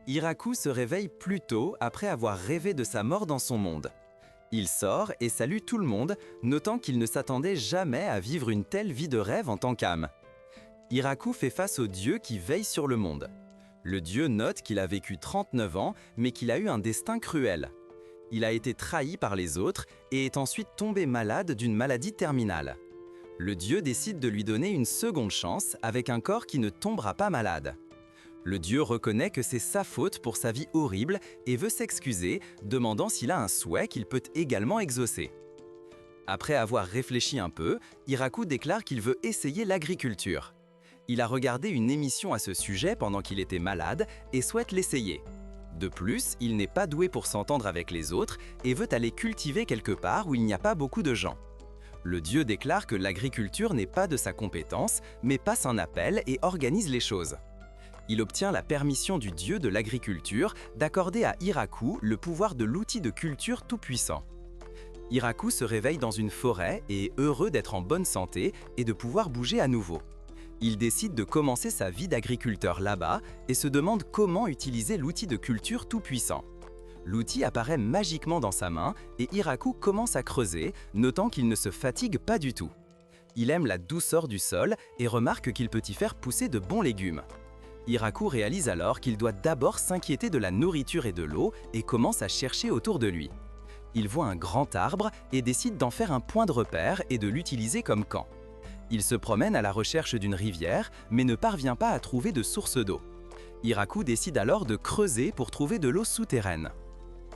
Hiraku se réveille plus tôt après avoir rêvé de sa mort dans son monde. Il sort et salue tout le monde, notant qu'il ne s'attendait jamais à vivre une telle vie de rêve en tant qu'âme. Hiraku fait face au dieu qui veille sur le monde. Le dieu note qu'il a vécu 39 ans, mais qu'il a eu un destin cruel. Il a été trahi par les autres et est ensuite tombé malade d'une maladie terminale. Le dieu décide de lui donner une seconde chance avec un corps qui ne tombera pas malade. Le dieu reconnaît que c'est sa faute pour sa vie horrible et veut s'excuser, demandant s'il a un souhait qu'il peut également exaucer. Après avoir réfléchi un peu, Hiraku déclare qu'il veut essayer l'agriculture. Il a regardé une émission à ce sujet pendant qu'il était malade et souhaite l'essayer. De plus, il n'est pas doué pour s'entendre avec les autres et veut aller cultiver quelque part où il n'y a pas beaucoup de gens. Le dieu déclare que l'agriculture n'est pas de sa compétence, mais passe un appel et organise les choses. Il obtient la permission du dieu de l'agriculture d'accorder à Hiraku le pouvoir de l'outil de culture tout-puissant. Hiraku se réveille dans une forêt et est heureux d'être en bonne santé et de pouvoir bouger à nouveau. Il décide de commencer sa vie d'agriculteur là-bas et se demande comment utiliser l'outil de culture tout-puissant. L'outil apparaît magiquement dans sa main et Hiraku commence à creuser, notant qu'il ne se fatigue pas du tout. Il aime la douceur du sol et remarque qu'il peut y faire pousser de bons légumes. Hiraku réalise alors qu'il doit d'abord s'inquiéter de la nourriture et de l'eau et commence à chercher autour de lui. Il voit un grand arbre et décide d'en faire un point de repère et de l'utiliser comme camp. Il se promène à la recherche d'une rivière, mais ne parvient pas à trouver de source d'eau. Hiraku décide alors de creuser pour trouver de l'eau souterraine.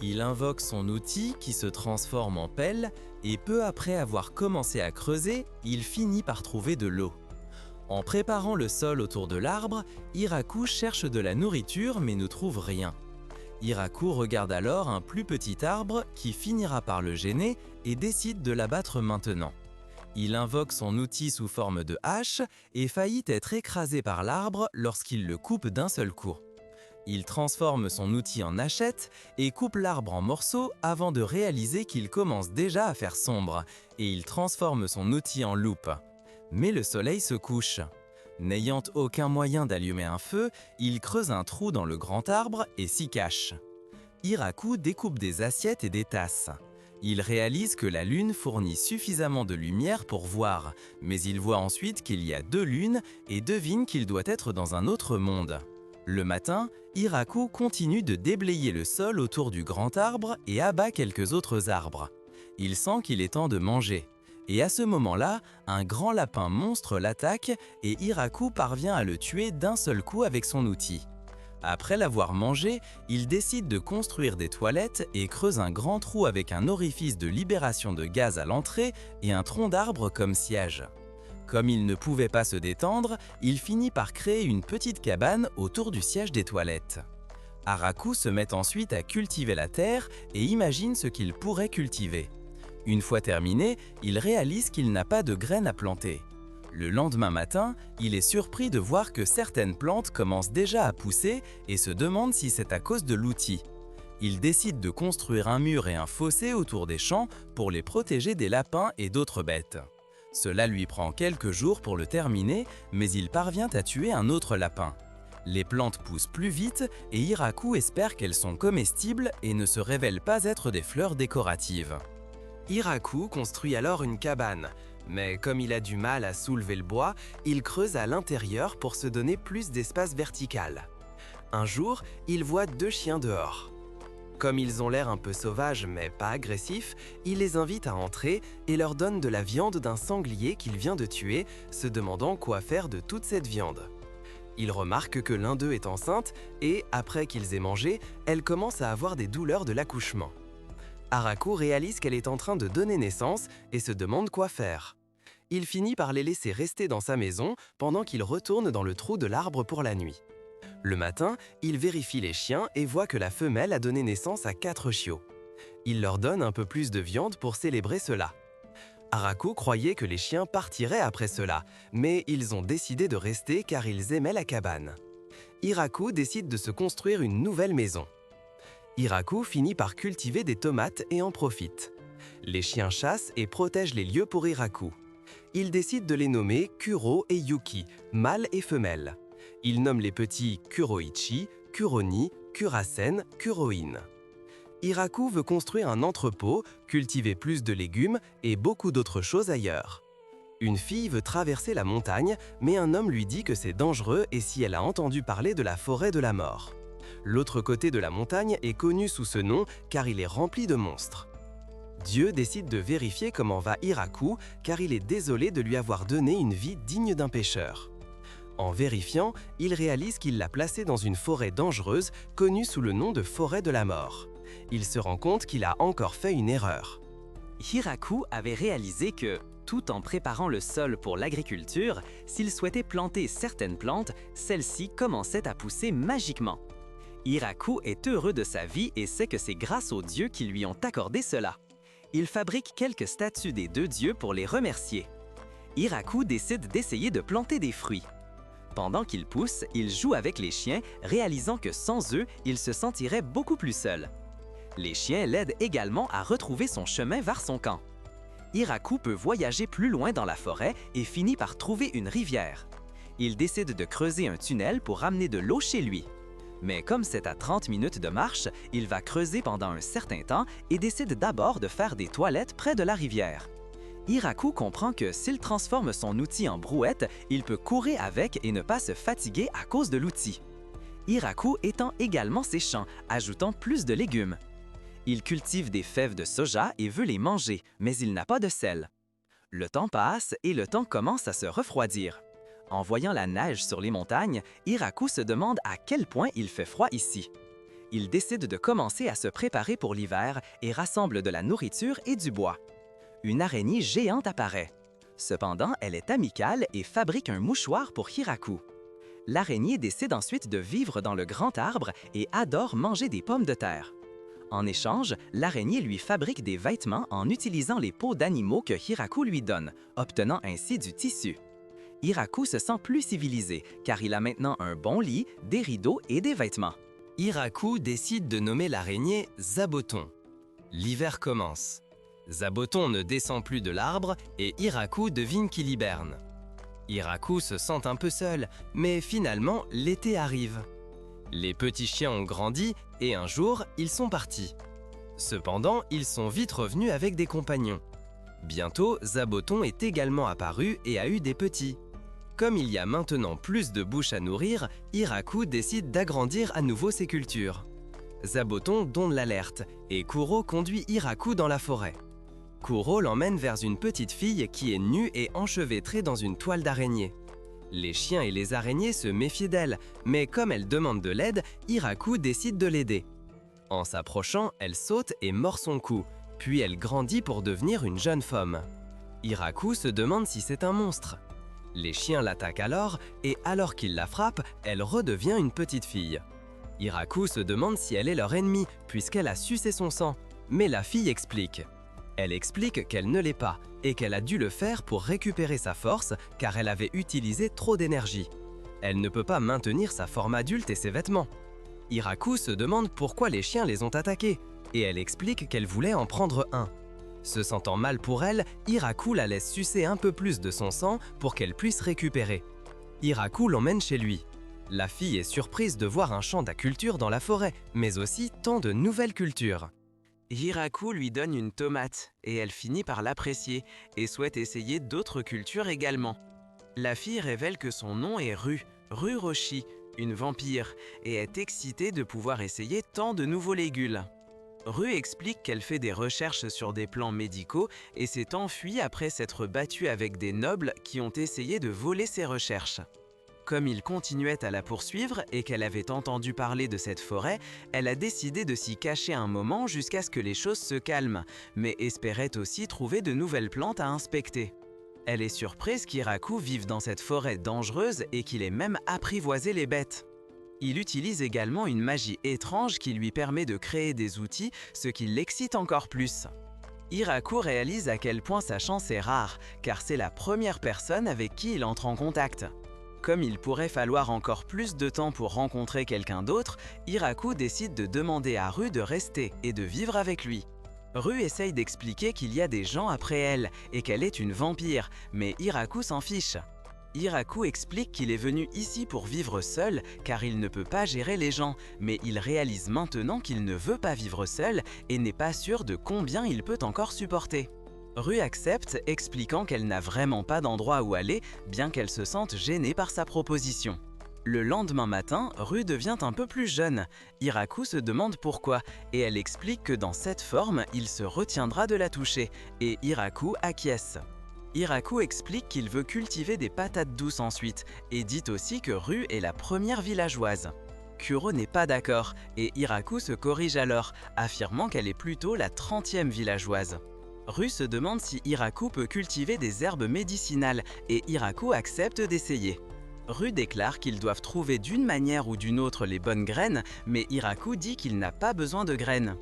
Il invoque son outil qui se transforme en pelle et peu après avoir commencé à creuser, il finit par trouver de l'eau. En préparant le sol autour de l'arbre, Hiraku cherche de la nourriture mais ne trouve rien. Hiraku regarde alors un plus petit arbre qui finira par le gêner et décide de l'abattre maintenant. Il invoque son outil sous forme de hache et faillit être écrasé par l'arbre lorsqu'il le coupe d'un seul coup. Il transforme son outil en hachette et coupe l'arbre en morceaux avant de réaliser qu'il commence déjà à faire sombre, et il transforme son outil en loupe. Mais le soleil se couche. N'ayant aucun moyen d'allumer un feu, il creuse un trou dans le grand arbre et s'y cache. Hiraku découpe des assiettes et des tasses. Il réalise que la lune fournit suffisamment de lumière pour voir, mais il voit ensuite qu'il y a 2 lunes et devine qu'il doit être dans un autre monde. Le matin, Hiraku continue de déblayer le sol autour du grand arbre et abat quelques autres arbres. Il sent qu'il est temps de manger. Et à ce moment-là, un grand lapin monstre l'attaque et Hiraku parvient à le tuer d'un seul coup avec son outil. Après l'avoir mangé, il décide de construire des toilettes et creuse un grand trou avec un orifice de libération de gaz à l'entrée et un tronc d'arbre comme siège. Comme il ne pouvait pas se détendre, il finit par créer une petite cabane autour du siège des toilettes. Hiraku se met ensuite à cultiver la terre et imagine ce qu'il pourrait cultiver. Une fois terminé, il réalise qu'il n'a pas de graines à planter. Le lendemain matin, il est surpris de voir que certaines plantes commencent déjà à pousser et se demande si c'est à cause de l'outil. Il décide de construire un mur et un fossé autour des champs pour les protéger des lapins et d'autres bêtes. Cela lui prend quelques jours pour le terminer, mais il parvient à tuer un autre lapin. Les plantes poussent plus vite et Hiraku espère qu'elles sont comestibles et ne se révèlent pas être des fleurs décoratives. Hiraku construit alors une cabane, mais comme il a du mal à soulever le bois, il creuse à l'intérieur pour se donner plus d'espace vertical. Un jour, il voit 2 chiens dehors. Comme ils ont l'air un peu sauvages mais pas agressifs, il les invite à entrer et leur donne de la viande d'un sanglier qu'il vient de tuer, se demandant quoi faire de toute cette viande. Il remarque que l'un d'eux est enceinte et, après qu'ils aient mangé, elle commence à avoir des douleurs de l'accouchement. Hiraku réalise qu'elle est en train de donner naissance et se demande quoi faire. Il finit par les laisser rester dans sa maison pendant qu'il retourne dans le trou de l'arbre pour la nuit. Le matin, il vérifie les chiens et voit que la femelle a donné naissance à 4 chiots. Il leur donne un peu plus de viande pour célébrer cela. Hiraku croyait que les chiens partiraient après cela, mais ils ont décidé de rester car ils aimaient la cabane. Hiraku décide de se construire une nouvelle maison. Hiraku finit par cultiver des tomates et en profite. Les chiens chassent et protègent les lieux pour Hiraku. Il décide de les nommer Kuro et Yuki, mâle et femelle. Il nomme les petits Kuroichi, Kuroni, Kurasen, Kuroin. Hiraku veut construire un entrepôt, cultiver plus de légumes et beaucoup d'autres choses ailleurs. Une fille veut traverser la montagne, mais un homme lui dit que c'est dangereux et si elle a entendu parler de la forêt de la mort. L'autre côté de la montagne est connu sous ce nom car il est rempli de monstres. Dieu décide de vérifier comment va Hiraku car il est désolé de lui avoir donné une vie digne d'un pêcheur. En vérifiant, il réalise qu'il l'a placé dans une forêt dangereuse connue sous le nom de forêt de la mort. Il se rend compte qu'il a encore fait une erreur. Hiraku avait réalisé que, tout en préparant le sol pour l'agriculture, s'il souhaitait planter certaines plantes, celles-ci commençaient à pousser magiquement. Hiraku est heureux de sa vie et sait que c'est grâce aux dieux qui lui ont accordé cela. Il fabrique quelques statues des deux dieux pour les remercier. Hiraku décide d'essayer de planter des fruits. Pendant qu'il pousse, il joue avec les chiens, réalisant que sans eux, il se sentirait beaucoup plus seul. Les chiens l'aident également à retrouver son chemin vers son camp. Hiraku peut voyager plus loin dans la forêt et finit par trouver une rivière. Il décide de creuser un tunnel pour ramener de l'eau chez lui. Mais comme c'est à 30 minutes de marche, il va creuser pendant un certain temps et décide d'abord de faire des toilettes près de la rivière. Hiraku comprend que s'il transforme son outil en brouette, il peut courir avec et ne pas se fatiguer à cause de l'outil. Hiraku étend également ses champs, ajoutant plus de légumes. Il cultive des fèves de soja et veut les manger, mais il n'a pas de sel. Le temps passe et le temps commence à se refroidir. En voyant la neige sur les montagnes, Hiraku se demande à quel point il fait froid ici. Il décide de commencer à se préparer pour l'hiver et rassemble de la nourriture et du bois. Une araignée géante apparaît. Cependant, elle est amicale et fabrique un mouchoir pour Hiraku. L'araignée décide ensuite de vivre dans le grand arbre et adore manger des pommes de terre. En échange, l'araignée lui fabrique des vêtements en utilisant les peaux d'animaux que Hiraku lui donne, obtenant ainsi du tissu. Hiraku se sent plus civilisé, car il a maintenant un bon lit, des rideaux et des vêtements. Hiraku décide de nommer l'araignée Zaboton. L'hiver commence. Zaboton ne descend plus de l'arbre et Hiraku devine qu'il hiberne. Hiraku se sent un peu seul, mais finalement, l'été arrive. Les petits chiens ont grandi et un jour, ils sont partis. Cependant, ils sont vite revenus avec des compagnons. Bientôt, Zaboton est également apparu et a eu des petits. Comme il y a maintenant plus de bouches à nourrir, Hiraku décide d'agrandir à nouveau ses cultures. Zaboton donne l'alerte et Kuro conduit Hiraku dans la forêt. Kuro l'emmène vers une petite fille qui est nue et enchevêtrée dans une toile d'araignée. Les chiens et les araignées se méfient d'elle, mais comme elle demande de l'aide, Hiraku décide de l'aider. En s'approchant, elle saute et mord son cou, puis elle grandit pour devenir une jeune femme. Hiraku se demande si c'est un monstre. Les chiens l'attaquent et alors qu'ils la frappent, elle redevient une petite fille. Hiraku se demande si elle est leur ennemie, puisqu'elle a sucé son sang, mais la fille explique. Elle explique qu'elle ne l'est pas et qu'elle a dû le faire pour récupérer sa force car elle avait utilisé trop d'énergie. Elle ne peut pas maintenir sa forme adulte et ses vêtements. Hiraku se demande pourquoi les chiens les ont attaqués et elle explique qu'elle voulait en prendre un. Se sentant mal pour elle, Hiraku la laisse sucer un peu plus de son sang pour qu'elle puisse récupérer. Hiraku l'emmène chez lui. La fille est surprise de voir un champ d'agriculture dans la forêt, mais aussi tant de nouvelles cultures. Hiraku lui donne une tomate et elle finit par l'apprécier et souhaite essayer d'autres cultures également. La fille révèle que son nom est Ru Roshi, une vampire, et est excitée de pouvoir essayer tant de nouveaux légumes. Ru explique qu'elle fait des recherches sur des plans médicaux et s'est enfuie après s'être battue avec des nobles qui ont essayé de voler ses recherches. Comme il continuait à la poursuivre et qu'elle avait entendu parler de cette forêt, elle a décidé de s'y cacher un moment jusqu'à ce que les choses se calment, mais espérait aussi trouver de nouvelles plantes à inspecter. Elle est surprise qu'Hiraku vive dans cette forêt dangereuse et qu'il ait même apprivoisé les bêtes. Il utilise également une magie étrange qui lui permet de créer des outils, ce qui l'excite encore plus. Hiraku réalise à quel point sa chance est rare, car c'est la première personne avec qui il entre en contact. Comme il pourrait falloir encore plus de temps pour rencontrer quelqu'un d'autre, Hiraku décide de demander à Ru de rester et de vivre avec lui. Ru essaye d'expliquer qu'il y a des gens après elle et qu'elle est une vampire, mais Hiraku s'en fiche. Hiraku explique qu'il est venu ici pour vivre seul car il ne peut pas gérer les gens, mais il réalise maintenant qu'il ne veut pas vivre seul et n'est pas sûr de combien il peut encore supporter. Ru accepte, expliquant qu'elle n'a vraiment pas d'endroit où aller, bien qu'elle se sente gênée par sa proposition. Le lendemain matin, Ru devient un peu plus jeune. Hiraku se demande pourquoi, et elle explique que dans cette forme, il se retiendra de la toucher, et Hiraku acquiesce. Hiraku explique qu'il veut cultiver des patates douces ensuite, et dit aussi que Ru est la première villageoise. Kuro n'est pas d'accord, et Hiraku se corrige alors, affirmant qu'elle est plutôt la 30e villageoise. Ru se demande si Hiraku peut cultiver des herbes médicinales, et Hiraku accepte d'essayer. Ru déclare qu'ils doivent trouver d'une manière ou d'une autre les bonnes graines, mais Hiraku dit qu'il n'a pas besoin de graines.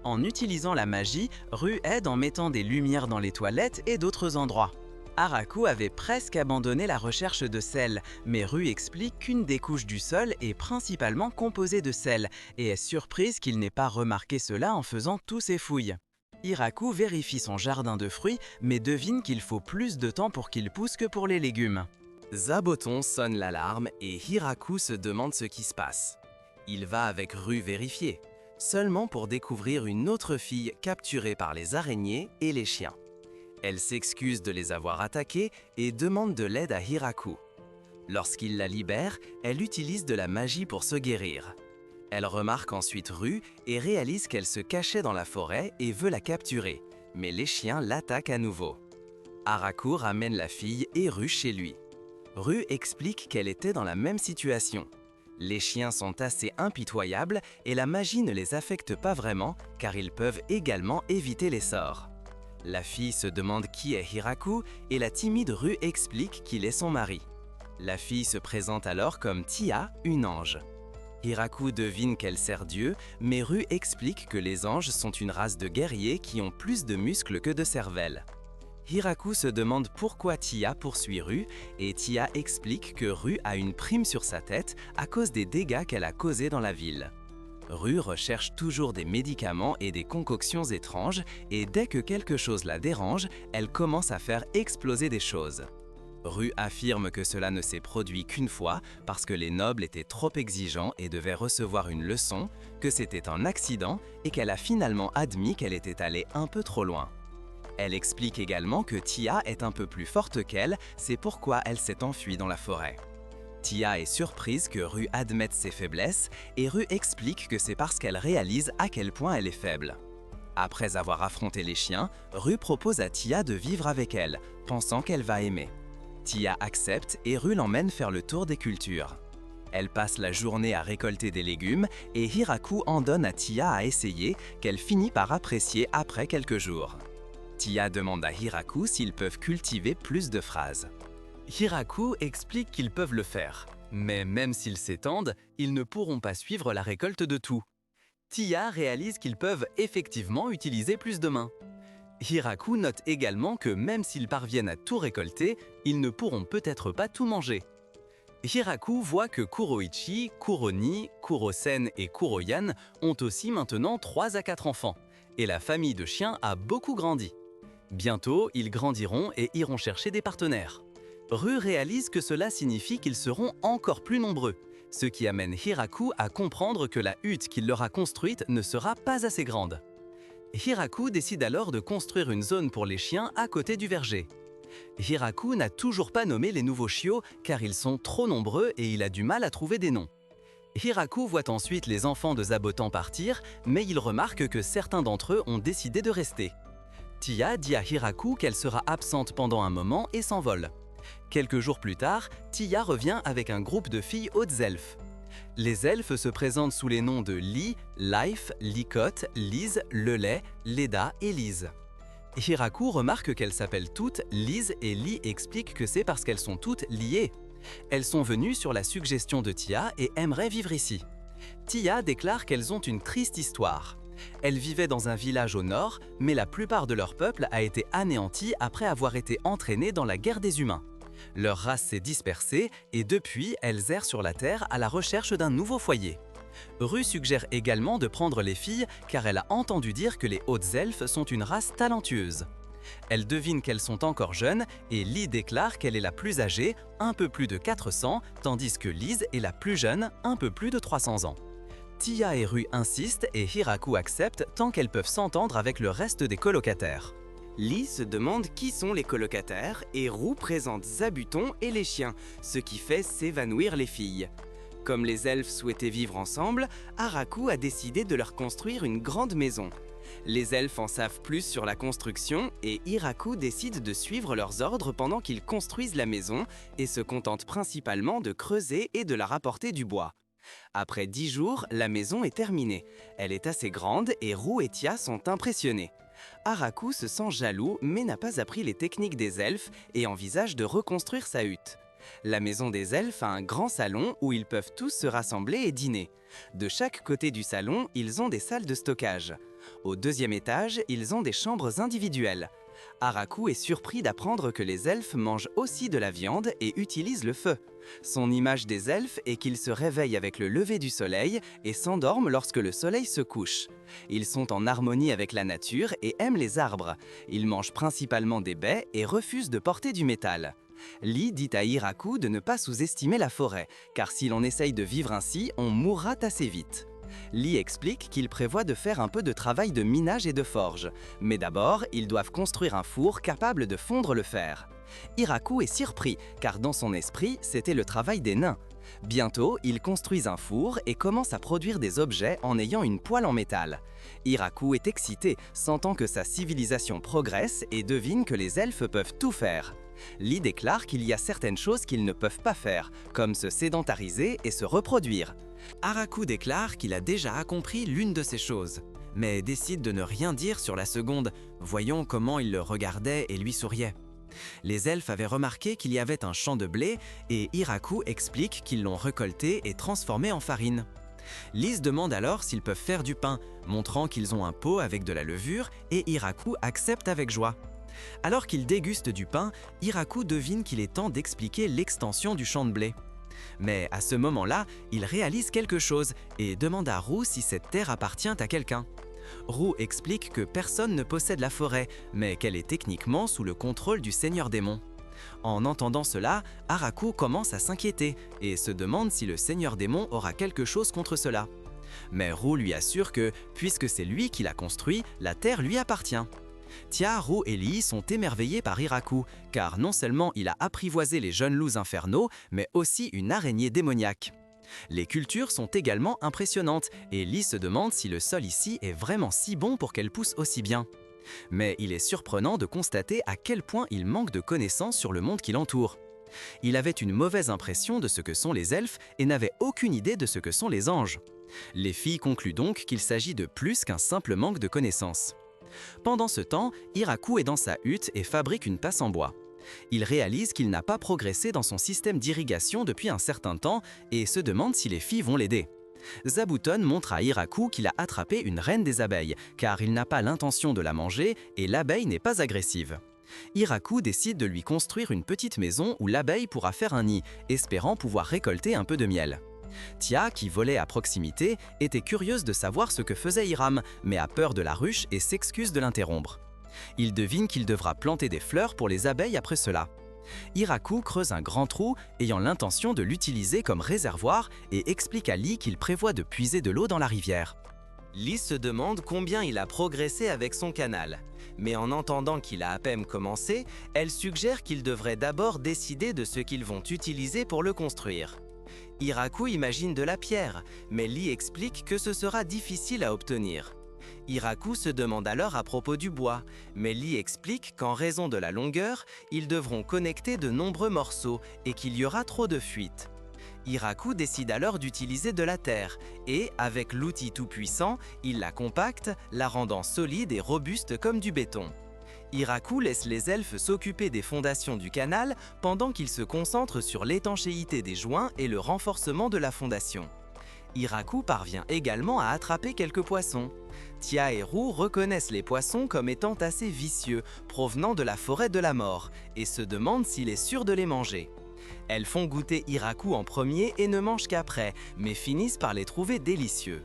En utilisant la magie, Ru aide en mettant des lumières dans les toilettes et d'autres endroits. Hiraku avait presque abandonné la recherche de sel, mais Ru explique qu'une des couches du sol est principalement composée de sel, et est surprise qu'il n'ait pas remarqué cela en faisant tous ses fouilles. Hiraku vérifie son jardin de fruits, mais devine qu'il faut plus de temps pour qu'il pousse que pour les légumes. Zaboton sonne l'alarme et Hiraku se demande ce qui se passe. Il va avec Ru vérifier, seulement pour découvrir une autre fille capturée par les araignées et les chiens. Elle s'excuse de les avoir attaqués et demande de l'aide à Hiraku. Lorsqu'il la libère, elle utilise de la magie pour se guérir. Elle remarque ensuite Ru et réalise qu'elle se cachait dans la forêt et veut la capturer, mais les chiens l'attaquent à nouveau. Hiraku ramène la fille et Ru chez lui. Ru explique qu'elle était dans la même situation. Les chiens sont assez impitoyables et la magie ne les affecte pas vraiment car ils peuvent également éviter les sorts. La fille se demande qui est Hiraku et la timide Ru explique qu'il est son mari. La fille se présente alors comme Tia, une ange. Hiraku devine qu'elle sert Dieu, mais Ru explique que les anges sont une race de guerriers qui ont plus de muscles que de cervelle. Hiraku se demande pourquoi Tia poursuit Ru et Tia explique que Ru a une prime sur sa tête à cause des dégâts qu'elle a causés dans la ville. Ru recherche toujours des médicaments et des concoctions étranges et dès que quelque chose la dérange, elle commence à faire exploser des choses. Ru affirme que cela ne s'est produit qu'une fois parce que les nobles étaient trop exigeants et devaient recevoir une leçon, que c'était un accident et qu'elle a finalement admis qu'elle était allée un peu trop loin. Elle explique également que Tia est un peu plus forte qu'elle, c'est pourquoi elle s'est enfuie dans la forêt. Tia est surprise que Ru admette ses faiblesses et Ru explique que c'est parce qu'elle réalise à quel point elle est faible. Après avoir affronté les chiens, Ru propose à Tia de vivre avec elle, pensant qu'elle va aimer. Tia accepte et Ru l'emmène faire le tour des cultures. Elle passe la journée à récolter des légumes et Hiraku en donne à Tia à essayer, qu'elle finit par apprécier après quelques jours. Tia demande à Hiraku s'ils peuvent cultiver plus de phrases. Hiraku explique qu'ils peuvent le faire, mais même s'ils s'étendent, ils ne pourront pas suivre la récolte de tout. Tia réalise qu'ils peuvent effectivement utiliser plus de mains. Hiraku note également que même s'ils parviennent à tout récolter, ils ne pourront peut-être pas tout manger. Hiraku voit que Kuroichi, Kuroni, Kurosen et Kuroyan ont aussi maintenant 3 à 4 enfants, et la famille de chiens a beaucoup grandi. Bientôt, ils grandiront et iront chercher des partenaires. Ru réalise que cela signifie qu'ils seront encore plus nombreux, ce qui amène Hiraku à comprendre que la hutte qu'il leur a construite ne sera pas assez grande. Hiraku décide alors de construire une zone pour les chiens à côté du verger. Hiraku n'a toujours pas nommé les nouveaux chiots car ils sont trop nombreux et il a du mal à trouver des noms. Hiraku voit ensuite les enfants de Zabotan partir, mais il remarque que certains d'entre eux ont décidé de rester. Tia dit à Hiraku qu'elle sera absente pendant un moment et s'envole. Quelques jours plus tard, Tia revient avec un groupe de filles hautes elfes. Les elfes se présentent sous les noms de Li, Life, Licotte, Lise, Lelay, Leda et Lise. Hiraku remarque qu'elles s'appellent toutes Lise et Li explique que c'est parce qu'elles sont toutes liées. Elles sont venues sur la suggestion de Tia et aimeraient vivre ici. Tia déclare qu'elles ont une triste histoire. Elles vivaient dans un village au nord, mais la plupart de leur peuple a été anéanti après avoir été entraîné dans la guerre des humains. Leur race s'est dispersée et depuis, elles errent sur la Terre à la recherche d'un nouveau foyer. Ru suggère également de prendre les filles car elle a entendu dire que les hautes elfes sont une race talentueuse. Elle devine qu'elles sont encore jeunes et Lee déclare qu'elle est la plus âgée, un peu plus de 400, tandis que Liz est la plus jeune, un peu plus de 300 ans. Tia et Ru insistent et Hiraku accepte tant qu'elles peuvent s'entendre avec le reste des colocataires. Lee se demande qui sont les colocataires et Ru présente Zabuton et les chiens, ce qui fait s'évanouir les filles. Comme les elfes souhaitaient vivre ensemble, Haraku a décidé de leur construire une grande maison. Les elfes en savent plus sur la construction et Hiraku décide de suivre leurs ordres pendant qu'ils construisent la maison et se contente principalement de creuser et de la rapporter du bois. Après 10 jours, la maison est terminée. Elle est assez grande et Ru et Tia sont impressionnés. Haraku se sent jaloux mais n'a pas appris les techniques des elfes et envisage de reconstruire sa hutte. La maison des elfes a un grand salon où ils peuvent tous se rassembler et dîner. De chaque côté du salon, ils ont des salles de stockage. Au deuxième étage, ils ont des chambres individuelles. Haraku est surpris d'apprendre que les elfes mangent aussi de la viande et utilisent le feu. Son image des elfes est qu'ils se réveillent avec le lever du soleil et s'endorment lorsque le soleil se couche. Ils sont en harmonie avec la nature et aiment les arbres. Ils mangent principalement des baies et refusent de porter du métal. Lee dit à Hiraku de ne pas sous-estimer la forêt, car si l'on essaye de vivre ainsi, on mourra assez vite. Lee explique qu'il prévoit de faire un peu de travail de minage et de forge, mais d'abord, ils doivent construire un four capable de fondre le fer. Hiraku est surpris, car dans son esprit, c'était le travail des nains. Bientôt, ils construisent un four et commencent à produire des objets en ayant une poêle en métal. Hiraku est excité, sentant que sa civilisation progresse et devine que les elfes peuvent tout faire. Lee déclare qu'il y a certaines choses qu'ils ne peuvent pas faire, comme se sédentariser et se reproduire. Haraku déclare qu'il a déjà accompli l'une de ces choses, mais décide de ne rien dire sur la seconde, voyant comment il le regardait et lui souriait. Les elfes avaient remarqué qu'il y avait un champ de blé et Hiraku explique qu'ils l'ont récolté et transformé en farine. Liz demande alors s'ils peuvent faire du pain, montrant qu'ils ont un pot avec de la levure et Hiraku accepte avec joie. Alors qu'il déguste du pain, Hiraku devine qu'il est temps d'expliquer l'extension du champ de blé. Mais à ce moment-là, il réalise quelque chose et demande à Ru si cette terre appartient à quelqu'un. Ru explique que personne ne possède la forêt, mais qu'elle est techniquement sous le contrôle du Seigneur Démon. En entendant cela, Haraku commence à s'inquiéter et se demande si le Seigneur Démon aura quelque chose contre cela. Mais Ru lui assure que, puisque c'est lui qui l'a construit, la terre lui appartient. Tia, Ru et Lee sont émerveillés par Hiraku, car non seulement il a apprivoisé les jeunes loups infernaux, mais aussi une araignée démoniaque. Les cultures sont également impressionnantes, et Lee se demande si le sol ici est vraiment si bon pour qu'elle pousse aussi bien. Mais il est surprenant de constater à quel point il manque de connaissances sur le monde qui l'entoure. Il avait une mauvaise impression de ce que sont les elfes et n'avait aucune idée de ce que sont les anges. Les filles concluent donc qu'il s'agit de plus qu'un simple manque de connaissances. Pendant ce temps, Hiraku est dans sa hutte et fabrique une tasse en bois. Il réalise qu'il n'a pas progressé dans son système d'irrigation depuis un certain temps et se demande si les filles vont l'aider. Zabuton montre à Hiraku qu'il a attrapé une reine des abeilles, car il n'a pas l'intention de la manger et l'abeille n'est pas agressive. Hiraku décide de lui construire une petite maison où l'abeille pourra faire un nid, espérant pouvoir récolter un peu de miel. Tia, qui volait à proximité, était curieuse de savoir ce que faisait Hiram, mais a peur de la ruche et s'excuse de l'interrompre. Il devine qu'il devra planter des fleurs pour les abeilles après cela. Hiraku creuse un grand trou, ayant l'intention de l'utiliser comme réservoir et explique à Lee qu'il prévoit de puiser de l'eau dans la rivière. Lee se demande combien il a progressé avec son canal. Mais en entendant qu'il a à peine commencé, elle suggère qu'ils devraient d'abord décider de ce qu'ils vont utiliser pour le construire. Hiraku imagine de la pierre, mais Lee explique que ce sera difficile à obtenir. Hiraku se demande alors à propos du bois, mais Lee explique qu'en raison de la longueur, ils devront connecter de nombreux morceaux et qu'il y aura trop de fuites. Hiraku décide alors d'utiliser de la terre et, avec l'outil tout-puissant, il la compacte, la rendant solide et robuste comme du béton. Hiraku laisse les elfes s'occuper des fondations du canal pendant qu'il se concentre sur l'étanchéité des joints et le renforcement de la fondation. Hiraku parvient également à attraper quelques poissons. Tia et Ru reconnaissent les poissons comme étant assez vicieux, provenant de la forêt de la mort, et se demandent s'il est sûr de les manger. Elles font goûter Hiraku en premier et ne mangent qu'après, mais finissent par les trouver délicieux.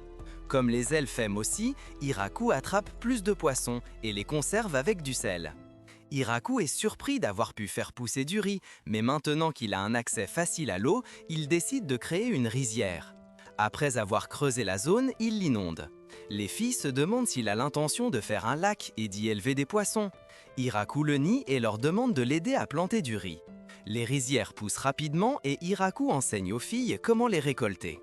Comme les elfes aiment aussi, Hiraku attrape plus de poissons et les conserve avec du sel. Hiraku est surpris d'avoir pu faire pousser du riz, mais maintenant qu'il a un accès facile à l'eau, il décide de créer une rizière. Après avoir creusé la zone, il l'inonde. Les filles se demandent s'il a l'intention de faire un lac et d'y élever des poissons. Hiraku le nie et leur demande de l'aider à planter du riz. Les rizières poussent rapidement et Hiraku enseigne aux filles comment les récolter.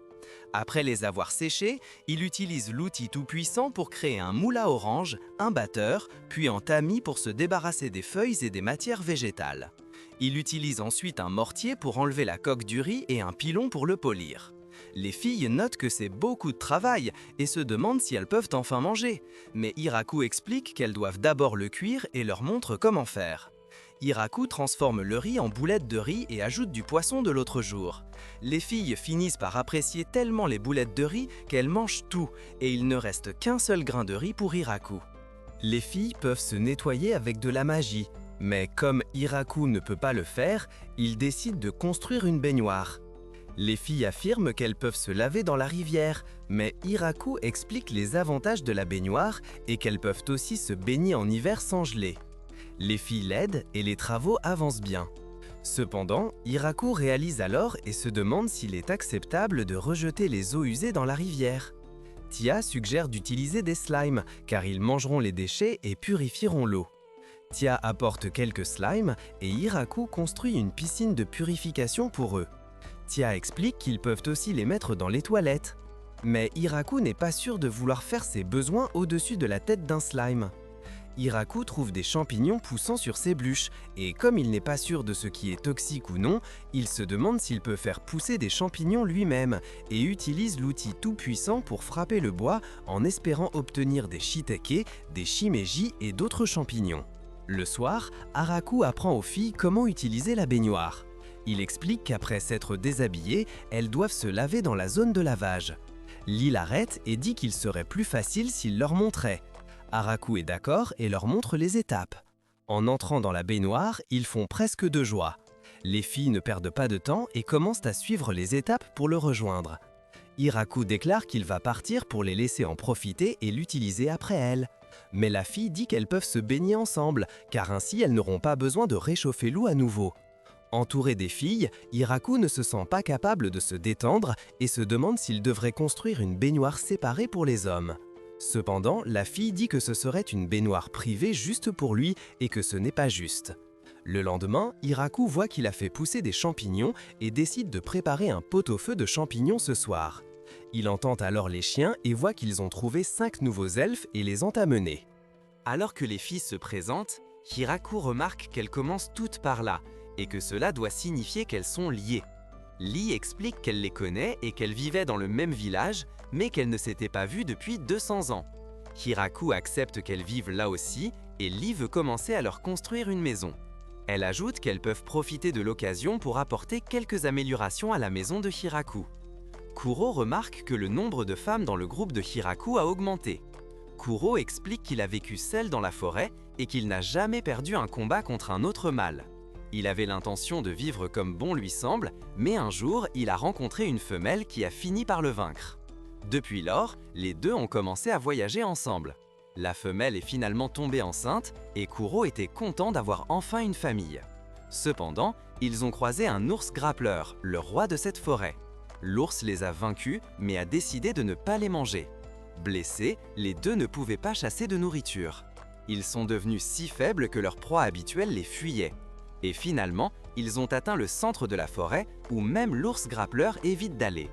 Après les avoir séchées, il utilise l'outil tout-puissant pour créer un moule à orange, un batteur, puis un tamis pour se débarrasser des feuilles et des matières végétales. Il utilise ensuite un mortier pour enlever la coque du riz et un pilon pour le polir. Les filles notent que c'est beaucoup de travail et se demandent si elles peuvent enfin manger. Mais Hiraku explique qu'elles doivent d'abord le cuire et leur montre comment faire. Hiraku transforme le riz en boulettes de riz et ajoute du poisson de l'autre jour. Les filles finissent par apprécier tellement les boulettes de riz qu'elles mangent tout et il ne reste qu'un seul grain de riz pour Hiraku. Les filles peuvent se nettoyer avec de la magie, mais comme Hiraku ne peut pas le faire, il décide de construire une baignoire. Les filles affirment qu'elles peuvent se laver dans la rivière, mais Hiraku explique les avantages de la baignoire et qu'elles peuvent aussi se baigner en hiver sans geler. Les filles l'aident et les travaux avancent bien. Cependant, Hiraku réalise alors et se demande s'il est acceptable de rejeter les eaux usées dans la rivière. Tia suggère d'utiliser des slimes, car ils mangeront les déchets et purifieront l'eau. Tia apporte quelques slimes et Hiraku construit une piscine de purification pour eux. Tia explique qu'ils peuvent aussi les mettre dans les toilettes. Mais Hiraku n'est pas sûr de vouloir faire ses besoins au-dessus de la tête d'un slime. Hiraku trouve des champignons poussant sur ses bûches, et comme il n'est pas sûr de ce qui est toxique ou non, il se demande s'il peut faire pousser des champignons lui-même, et utilise l'outil tout-puissant pour frapper le bois en espérant obtenir des shiitake, des shimeji et d'autres champignons. Le soir, Hiraku apprend aux filles comment utiliser la baignoire. Il explique qu'après s'être déshabillées, elles doivent se laver dans la zone de lavage. Lee l'arrête et dit qu'il serait plus facile s'il leur montrait. Hiraku est d'accord et leur montre les étapes. En entrant dans la baignoire, ils font presque de joie. Les filles ne perdent pas de temps et commencent à suivre les étapes pour le rejoindre. Hiraku déclare qu'il va partir pour les laisser en profiter et l'utiliser après elle. Mais la fille dit qu'elles peuvent se baigner ensemble, car ainsi elles n'auront pas besoin de réchauffer l'eau à nouveau. Entouré des filles, Hiraku ne se sent pas capable de se détendre et se demande s'il devrait construire une baignoire séparée pour les hommes. Cependant, la fille dit que ce serait une baignoire privée juste pour lui et que ce n'est pas juste. Le lendemain, Hiraku voit qu'il a fait pousser des champignons et décide de préparer un pot-au-feu de champignons ce soir. Il entend alors les chiens et voit qu'ils ont trouvé 5 nouveaux elfes et les ont amenés. Alors que les filles se présentent, Hiraku remarque qu'elles commencent toutes par là, et que cela doit signifier qu'elles sont liées. Lee explique qu'elle les connaît et qu'elles vivaient dans le même village, mais qu'elles ne s'étaient pas vues depuis 200 ans. Hiraku accepte qu'elles vivent là aussi, et Lee veut commencer à leur construire une maison. Elle ajoute qu'elles peuvent profiter de l'occasion pour apporter quelques améliorations à la maison de Hiraku. Kuro remarque que le nombre de femmes dans le groupe de Hiraku a augmenté. Kuro explique qu'il a vécu seul dans la forêt et qu'il n'a jamais perdu un combat contre un autre mâle. Il avait l'intention de vivre comme bon lui semble, mais un jour, il a rencontré une femelle qui a fini par le vaincre. Depuis lors, les deux ont commencé à voyager ensemble. La femelle est finalement tombée enceinte et Kuro était content d'avoir enfin une famille. Cependant, ils ont croisé un ours grappleur, le roi de cette forêt. L'ours les a vaincus, mais a décidé de ne pas les manger. Blessés, les deux ne pouvaient pas chasser de nourriture. Ils sont devenus si faibles que leur proie habituelle les fuyait. Et finalement, ils ont atteint le centre de la forêt où même l'ours grappleur évite d'aller.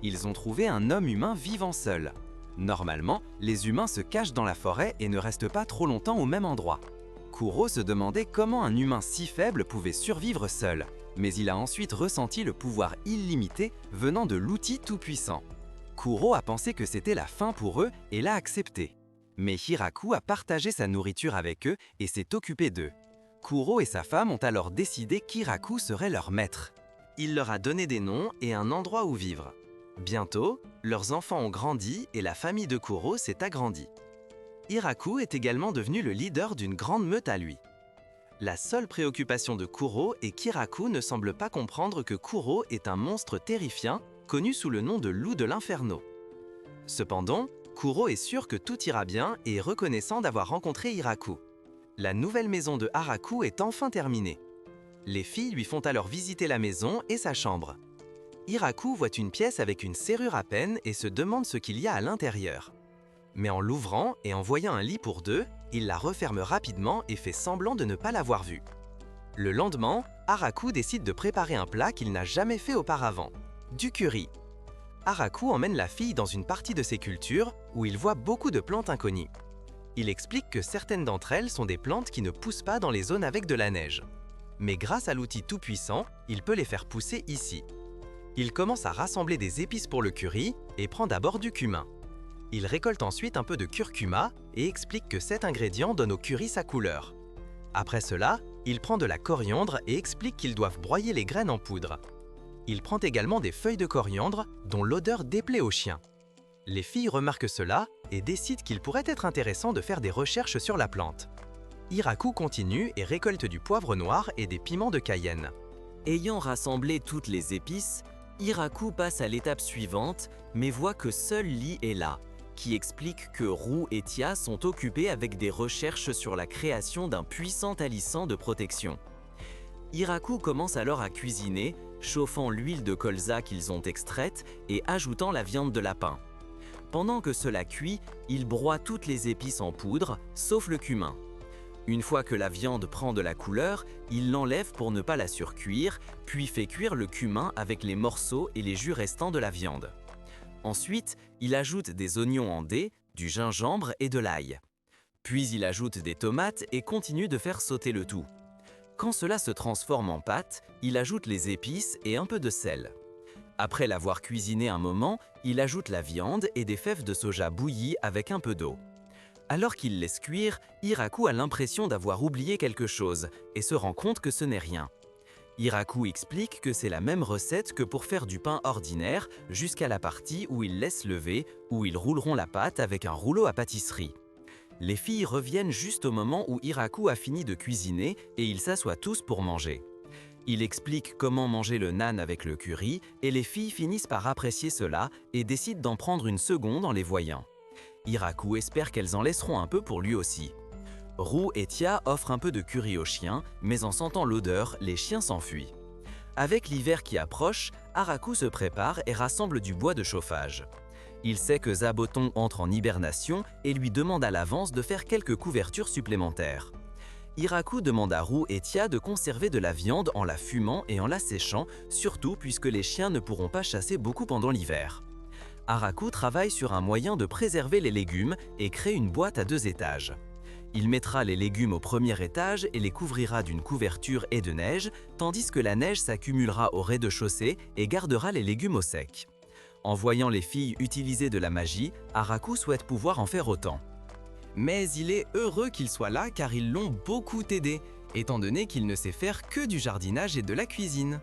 Ils ont trouvé un homme humain vivant seul. Normalement, les humains se cachent dans la forêt et ne restent pas trop longtemps au même endroit. Kuro se demandait comment un humain si faible pouvait survivre seul, mais il a ensuite ressenti le pouvoir illimité venant de l'outil tout-puissant. Kuro a pensé que c'était la fin pour eux et l'a accepté. Mais Hiraku a partagé sa nourriture avec eux et s'est occupé d'eux. Kuro et sa femme ont alors décidé qu'Hiraku serait leur maître. Il leur a donné des noms et un endroit où vivre. Bientôt, leurs enfants ont grandi et la famille de Kuro s'est agrandie. Hiraku est également devenu le leader d'une grande meute à lui. La seule préoccupation de Kuro est qu'Hiraku ne semble pas comprendre que Kuro est un monstre terrifiant connu sous le nom de loup de l'inferno. Cependant, Kuro est sûr que tout ira bien et est reconnaissant d'avoir rencontré Hiraku. La nouvelle maison de Haraku est enfin terminée. Les filles lui font alors visiter la maison et sa chambre. Hiraku voit une pièce avec une serrure à peine et se demande ce qu'il y a à l'intérieur. Mais en l'ouvrant et en voyant un lit pour deux, il la referme rapidement et fait semblant de ne pas l'avoir vue. Le lendemain, Haraku décide de préparer un plat qu'il n'a jamais fait auparavant, du curry. Haraku emmène la fille dans une partie de ses cultures où il voit beaucoup de plantes inconnues. Il explique que certaines d'entre elles sont des plantes qui ne poussent pas dans les zones avec de la neige. Mais grâce à l'outil tout-puissant, il peut les faire pousser ici. Il commence à rassembler des épices pour le curry et prend d'abord du cumin. Il récolte ensuite un peu de curcuma et explique que cet ingrédient donne au curry sa couleur. Après cela, il prend de la coriandre et explique qu'ils doivent broyer les graines en poudre. Il prend également des feuilles de coriandre dont l'odeur déplaît aux chiens. Les filles remarquent cela et décident qu'il pourrait être intéressant de faire des recherches sur la plante. Hiraku continue et récolte du poivre noir et des piments de Cayenne. Ayant rassemblé toutes les épices, Hiraku passe à l'étape suivante, mais voit que seul Lee est là, qui explique que Roux et Tia sont occupés avec des recherches sur la création d'un puissant talisman de protection. Hiraku commence alors à cuisiner, chauffant l'huile de colza qu'ils ont extraite et ajoutant la viande de lapin. Pendant que cela cuit, il broie toutes les épices en poudre, sauf le cumin. Une fois que la viande prend de la couleur, il l'enlève pour ne pas la surcuire, puis fait cuire le cumin avec les morceaux et les jus restants de la viande. Ensuite, il ajoute des oignons en dés, du gingembre et de l'ail. Puis il ajoute des tomates et continue de faire sauter le tout. Quand cela se transforme en pâte, il ajoute les épices et un peu de sel. Après l'avoir cuisiné un moment, il ajoute la viande et des fèves de soja bouillies avec un peu d'eau. Alors qu'il laisse cuire, Hiraku a l'impression d'avoir oublié quelque chose et se rend compte que ce n'est rien. Hiraku explique que c'est la même recette que pour faire du pain ordinaire jusqu'à la partie où ils laissent lever, où ils rouleront la pâte avec un rouleau à pâtisserie. Les filles reviennent juste au moment où Hiraku a fini de cuisiner et ils s'assoient tous pour manger. Il explique comment manger le nan avec le curry et les filles finissent par apprécier cela et décident d'en prendre une seconde en les voyant. Hiraku espère qu'elles en laisseront un peu pour lui aussi. Roux et Tia offrent un peu de curry aux chiens, mais en sentant l'odeur, les chiens s'enfuient. Avec l'hiver qui approche, Haraku se prépare et rassemble du bois de chauffage. Il sait que Zaboton entre en hibernation et lui demande à l'avance de faire quelques couvertures supplémentaires. Hiraku demande à Roux et Tia de conserver de la viande en la fumant et en la séchant, surtout puisque les chiens ne pourront pas chasser beaucoup pendant l'hiver. Haraku travaille sur un moyen de préserver les légumes et crée une boîte à 2 étages. Il mettra les légumes au premier étage et les couvrira d'une couverture et de neige, tandis que la neige s'accumulera au rez-de-chaussée et gardera les légumes au sec. En voyant les filles utiliser de la magie, Haraku souhaite pouvoir en faire autant. Mais il est heureux qu'ils soient là car ils l'ont beaucoup aidé, étant donné qu'il ne sait faire que du jardinage et de la cuisine.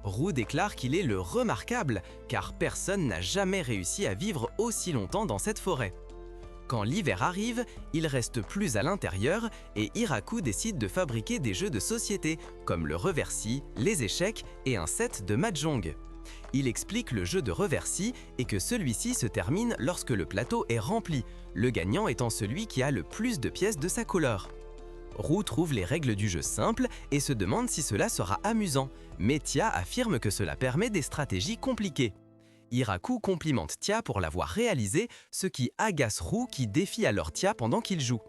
Roux déclare qu'il est le remarquable, car personne n'a jamais réussi à vivre aussi longtemps dans cette forêt. Quand l'hiver arrive, il reste plus à l'intérieur et Hiraku décide de fabriquer des jeux de société, comme le reversi, les échecs et un set de mahjong. Il explique le jeu de reversi et que celui-ci se termine lorsque le plateau est rempli, le gagnant étant celui qui a le plus de pièces de sa couleur. Roux trouve les règles du jeu simples et se demande si cela sera amusant, mais Tia affirme que cela permet des stratégies compliquées. Hiraku complimente Tia pour l'avoir réalisé, ce qui agace Roux qui défie alors Tia pendant qu'il joue.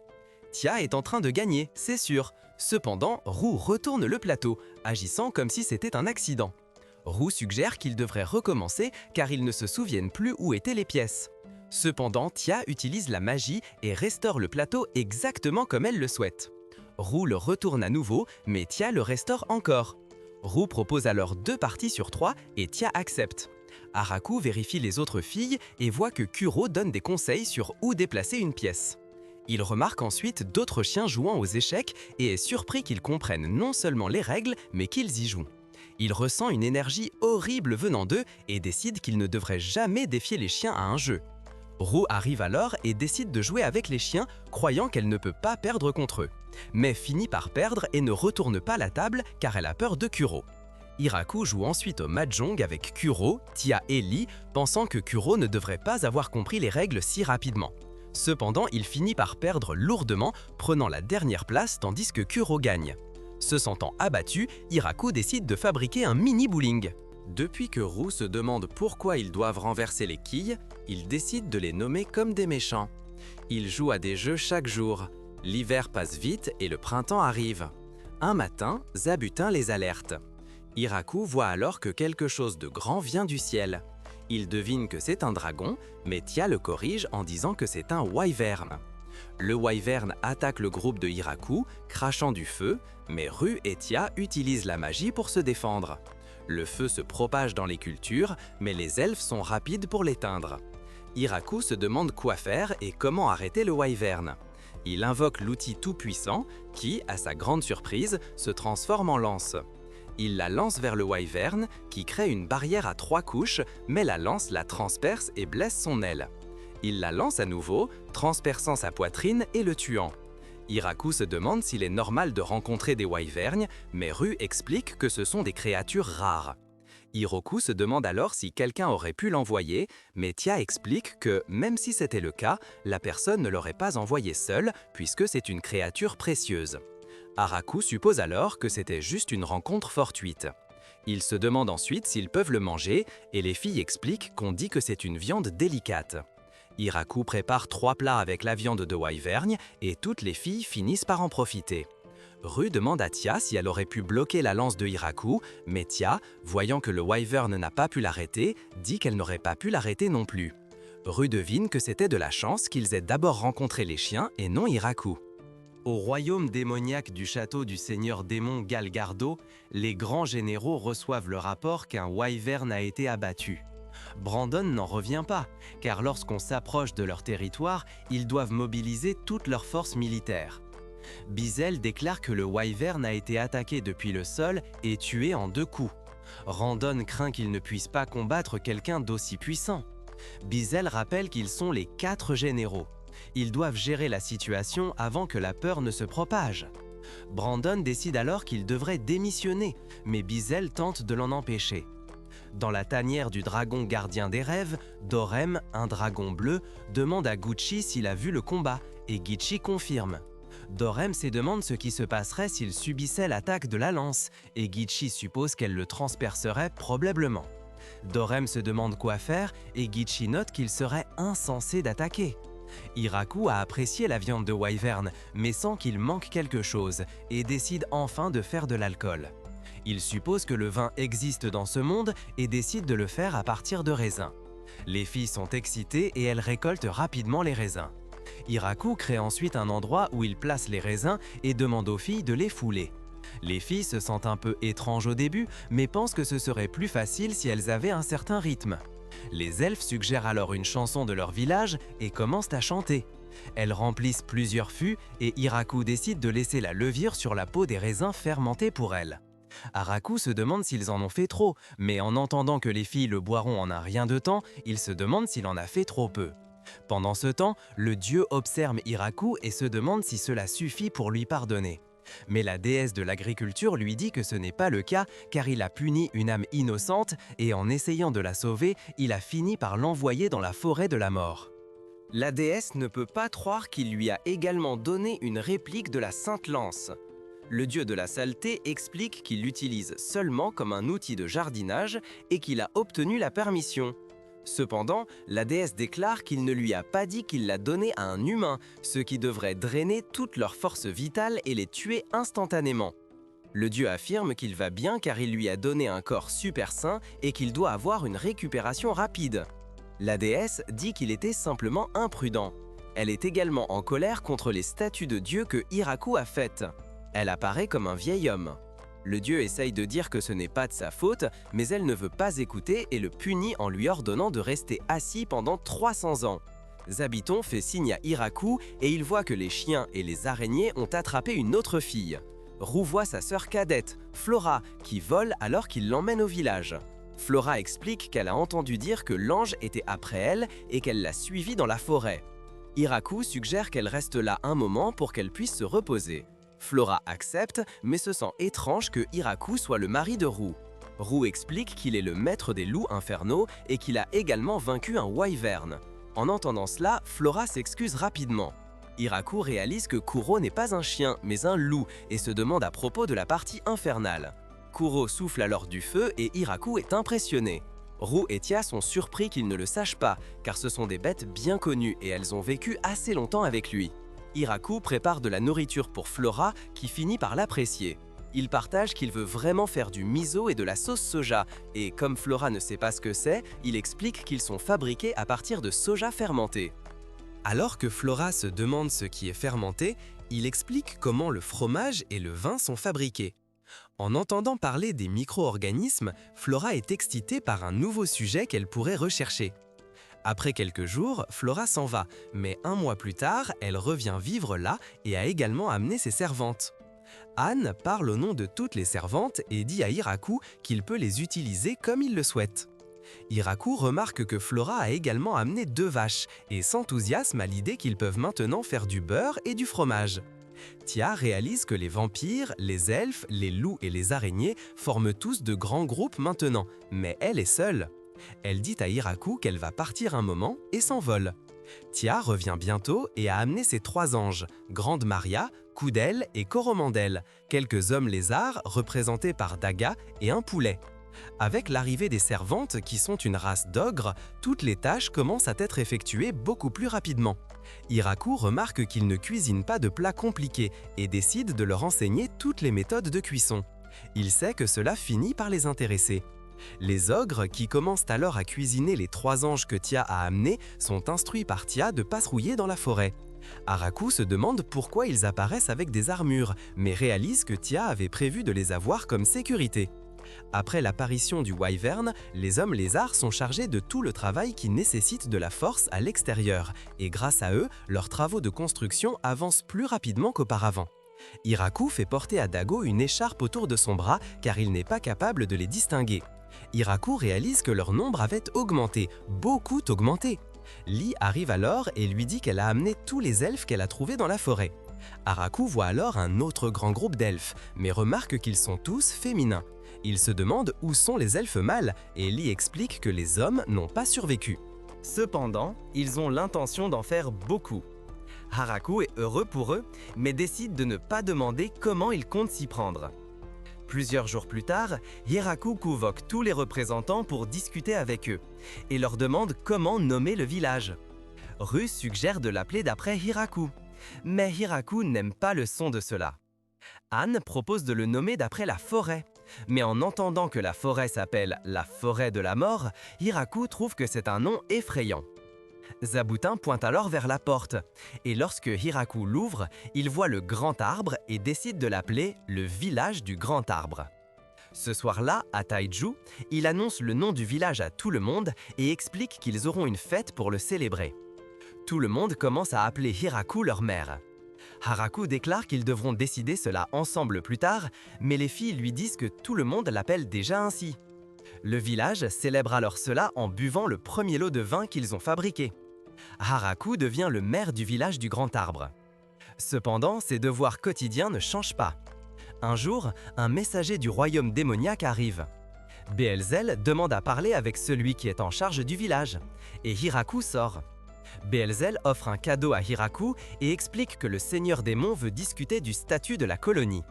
Tia est en train de gagner, c'est sûr. Cependant, Roux retourne le plateau, agissant comme si c'était un accident. Roux suggère qu'il devrait recommencer car ils ne se souviennent plus où étaient les pièces. Cependant, Tia utilise la magie et restaure le plateau exactement comme elle le souhaite. Roux le retourne à nouveau, mais Tia le restaure encore. Roux propose alors 2 parties sur 3 et Tia accepte. Haraku vérifie les autres filles et voit que Kuro donne des conseils sur où déplacer une pièce. Il remarque ensuite d'autres chiens jouant aux échecs et est surpris qu'ils comprennent non seulement les règles, mais qu'ils y jouent. Il ressent une énergie horrible venant d'eux et décide qu'il ne devrait jamais défier les chiens à un jeu. Roux arrive alors et décide de jouer avec les chiens, croyant qu'elle ne peut pas perdre contre eux, mais finit par perdre et ne retourne pas la table car elle a peur de Kuro. Hiraku joue ensuite au mahjong avec Kuro, Tia et Lee, pensant que Kuro ne devrait pas avoir compris les règles si rapidement. Cependant, il finit par perdre lourdement, prenant la dernière place tandis que Kuro gagne. Se sentant abattu, Hiraku décide de fabriquer un mini-bowling. Depuis que Roux se demande pourquoi ils doivent renverser les quilles, il décide de les nommer comme des méchants. Il joue à des jeux chaque jour. L'hiver passe vite et le printemps arrive. Un matin, Zabutin les alerte. Hiraku voit alors que quelque chose de grand vient du ciel. Il devine que c'est un dragon, mais Tia le corrige en disant que c'est un wyvern. Le wyvern attaque le groupe de Hiraku, crachant du feu, mais Ru et Tia utilisent la magie pour se défendre. Le feu se propage dans les cultures, mais les elfes sont rapides pour l'éteindre. Hiraku se demande quoi faire et comment arrêter le wyvern. Il invoque l'outil tout-puissant qui, à sa grande surprise, se transforme en lance. Il la lance vers le wyvern qui crée une barrière à 3 couches, mais la lance la transperce et blesse son aile. Il la lance à nouveau, transperçant sa poitrine et le tuant. Hiraku se demande s'il est normal de rencontrer des wyverns, mais Ru explique que ce sont des créatures rares. Hiroku se demande alors si quelqu'un aurait pu l'envoyer, mais Tia explique que, même si c'était le cas, la personne ne l'aurait pas envoyé seule, puisque c'est une créature précieuse. Haraku suppose alors que c'était juste une rencontre fortuite. Il se demande ensuite s'ils peuvent le manger, et les filles expliquent qu'on dit que c'est une viande délicate. Hiraku prépare 3 plats avec la viande de wyvern et toutes les filles finissent par en profiter. Ru demande à Tia si elle aurait pu bloquer la lance de Hiraku, mais Tia, voyant que le wyvern n'a pas pu l'arrêter, dit qu'elle n'aurait pas pu l'arrêter non plus. Ru devine que c'était de la chance qu'ils aient d'abord rencontré les chiens et non Hiraku. Au royaume démoniaque du château du seigneur démon Galgardo, les grands généraux reçoivent le rapport qu'un wyvern a été abattu. Brandon n'en revient pas, car lorsqu'on s'approche de leur territoire, ils doivent mobiliser toutes leurs forces militaires. Bizel déclare que le wyvern a été attaqué depuis le sol et tué en 2 coups. Randon craint qu'il ne puisse pas combattre quelqu'un d'aussi puissant. Bizel rappelle qu'ils sont les 4 généraux. Ils doivent gérer la situation avant que la peur ne se propage. Brandon décide alors qu'il devrait démissionner, mais Bizel tente de l'en empêcher. Dans la tanière du dragon gardien des rêves, Dorem, un dragon bleu, demande à Gucci s'il a vu le combat, et Gucci confirme. Dorem se demande ce qui se passerait s'il subissait l'attaque de la lance, et Gucci suppose qu'elle le transpercerait probablement. Dorem se demande quoi faire, et Gucci note qu'il serait insensé d'attaquer. Hiraku a apprécié la viande de wyvern, mais sent qu'il manque quelque chose, et décide enfin de faire de l'alcool. Il suppose que le vin existe dans ce monde et décide de le faire à partir de raisins. Les filles sont excitées et elles récoltent rapidement les raisins. Hiraku crée ensuite un endroit où il place les raisins et demande aux filles de les fouler. Les filles se sentent un peu étranges au début, mais pensent que ce serait plus facile si elles avaient un certain rythme. Les elfes suggèrent alors une chanson de leur village et commencent à chanter. Elles remplissent plusieurs fûts et Hiraku décide de laisser la levure sur la peau des raisins fermentés pour elles. Haraku se demande s'ils en ont fait trop, mais en entendant que les filles le boiront en un rien de temps, il se demande s'il en a fait trop peu. Pendant ce temps, le dieu observe Hiraku et se demande si cela suffit pour lui pardonner. Mais la déesse de l'agriculture lui dit que ce n'est pas le cas car il a puni une âme innocente et en essayant de la sauver, il a fini par l'envoyer dans la forêt de la mort. La déesse ne peut pas croire qu'il lui a également donné une réplique de la Sainte Lance. Le dieu de la saleté explique qu'il l'utilise seulement comme un outil de jardinage et qu'il a obtenu la permission. Cependant, la déesse déclare qu'il ne lui a pas dit qu'il l'a donné à un humain, ce qui devrait drainer toute leur force vitale et les tuer instantanément. Le dieu affirme qu'il va bien car il lui a donné un corps super sain et qu'il doit avoir une récupération rapide. La déesse dit qu'il était simplement imprudent. Elle est également en colère contre les statues de dieu que Hiraku a faites. Elle apparaît comme un vieil homme. Le dieu essaye de dire que ce n'est pas de sa faute, mais elle ne veut pas écouter et le punit en lui ordonnant de rester assis pendant 300 ans. Zabuton fait signe à Hiraku et il voit que les chiens et les araignées ont attrapé une autre fille. Roux voit sa sœur cadette, Flora, qui vole alors qu'il l'emmène au village. Flora explique qu'elle a entendu dire que l'ange était après elle et qu'elle l'a suivi dans la forêt. Hiraku suggère qu'elle reste là un moment pour qu'elle puisse se reposer. Flora accepte, mais se sent étrange que Hiraku soit le mari de Roux. Roux explique qu'il est le maître des loups infernaux et qu'il a également vaincu un wyvern. En entendant cela, Flora s'excuse rapidement. Hiraku réalise que Kuro n'est pas un chien, mais un loup, et se demande à propos de la partie infernale. Kuro souffle alors du feu et Hiraku est impressionné. Roux et Tia sont surpris qu'il ne le sache pas, car ce sont des bêtes bien connues et elles ont vécu assez longtemps avec lui. Hiraku prépare de la nourriture pour Flora, qui finit par l'apprécier. Il partage qu'il veut vraiment faire du miso et de la sauce soja, et comme Flora ne sait pas ce que c'est, il explique qu'ils sont fabriqués à partir de soja fermenté. Alors que Flora se demande ce qui est fermenté, il explique comment le fromage et le vin sont fabriqués. En entendant parler des micro-organismes, Flora est excitée par un nouveau sujet qu'elle pourrait rechercher. Après quelques jours, Flora s'en va, mais un mois plus tard, elle revient vivre là et a également amené ses servantes. Anne parle au nom de toutes les servantes et dit à Hiraku qu'il peut les utiliser comme il le souhaite. Hiraku remarque que Flora a également amené 2 vaches et s'enthousiasme à l'idée qu'ils peuvent maintenant faire du beurre et du fromage. Tia réalise que les vampires, les elfes, les loups et les araignées forment tous de grands groupes maintenant, mais elle est seule. Elle dit à Hiraku qu'elle va partir un moment et s'envole. Tia revient bientôt et a amené ses 3 anges, Grande Maria, Koudel et Coromandel, quelques hommes lézards représentés par Daga et un poulet. Avec l'arrivée des servantes, qui sont une race d'ogres, toutes les tâches commencent à être effectuées beaucoup plus rapidement. Hiraku remarque qu'ils ne cuisinent pas de plats compliqués et décide de leur enseigner toutes les méthodes de cuisson. Il sait que cela finit par les intéresser. Les ogres, qui commencent alors à cuisiner les 3 anges que Tia a amenés, sont instruits par Tia de patrouiller dans la forêt. Hiraku se demande pourquoi ils apparaissent avec des armures, mais réalise que Tia avait prévu de les avoir comme sécurité. Après l'apparition du wyvern, les hommes lézards sont chargés de tout le travail qui nécessite de la force à l'extérieur, et grâce à eux, leurs travaux de construction avancent plus rapidement qu'auparavant. Hiraku fait porter à Dago une écharpe autour de son bras car il n'est pas capable de les distinguer. Hiraku réalise que leur nombre avait augmenté, beaucoup augmenté. Li arrive alors et lui dit qu'elle a amené tous les elfes qu'elle a trouvés dans la forêt. Hiraku voit alors un autre grand groupe d'elfes, mais remarque qu'ils sont tous féminins. Il se demande où sont les elfes mâles et Li explique que les hommes n'ont pas survécu. Cependant, ils ont l'intention d'en faire beaucoup. Hiraku est heureux pour eux, mais décide de ne pas demander comment ils comptent s'y prendre. Plusieurs jours plus tard, Hiraku convoque tous les représentants pour discuter avec eux et leur demande comment nommer le village. Ru suggère de l'appeler d'après Hiraku, mais Hiraku n'aime pas le son de cela. Anne propose de le nommer d'après la forêt, mais en entendant que la forêt s'appelle la forêt de la mort, Hiraku trouve que c'est un nom effrayant. Zabutin pointe alors vers la porte, et lorsque Hiraku l'ouvre, il voit le grand arbre et décide de l'appeler le village du grand arbre. Ce soir-là, à Taiju, il annonce le nom du village à tout le monde et explique qu'ils auront une fête pour le célébrer. Tout le monde commence à appeler Hiraku leur mère. Hiraku déclare qu'ils devront décider cela ensemble plus tard, mais les filles lui disent que tout le monde l'appelle déjà ainsi. Le village célèbre alors cela en buvant le premier lot de vin qu'ils ont fabriqué. Hiraku devient le maire du village du Grand Arbre. Cependant, ses devoirs quotidiens ne changent pas. Un jour, un messager du royaume démoniaque arrive. Beelzél demande à parler avec celui qui est en charge du village, et Hiraku sort. Beelzél offre un cadeau à Hiraku et explique que le seigneur démon veut discuter du statut de la colonie.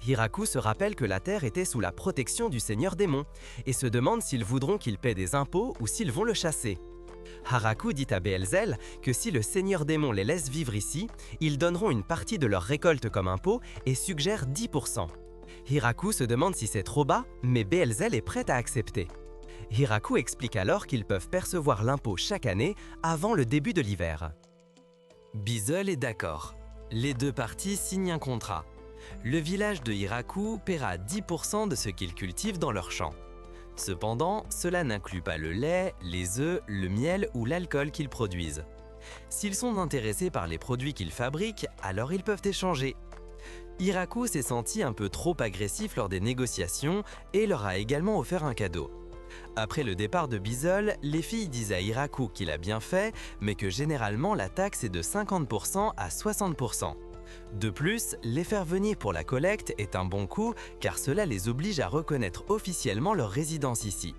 Hiraku se rappelle que la terre était sous la protection du seigneur démon et se demande s'ils voudront qu'il paie des impôts ou s'ils vont le chasser. Hiraku dit à Beelzél que si le seigneur démon les laisse vivre ici, ils donneront une partie de leur récolte comme impôt et suggère 10%. Hiraku se demande si c'est trop bas, mais Beelzél est prêt à accepter. Hiraku explique alors qu'ils peuvent percevoir l'impôt chaque année avant le début de l'hiver. Bizel est d'accord. Les 2 parties signent un contrat. Le village de Hiraku paiera 10% de ce qu'ils cultivent dans leurs champs. Cependant, cela n'inclut pas le lait, les œufs, le miel ou l'alcool qu'ils produisent. S'ils sont intéressés par les produits qu'ils fabriquent, alors ils peuvent échanger. Hiraku s'est senti un peu trop agressif lors des négociations et leur a également offert un cadeau. Après le départ de Bizel, les filles disent à Hiraku qu'il a bien fait, mais que généralement la taxe est de 50% à 60%. De plus, les faire venir pour la collecte est un bon coup car cela les oblige à reconnaître officiellement leur résidence ici.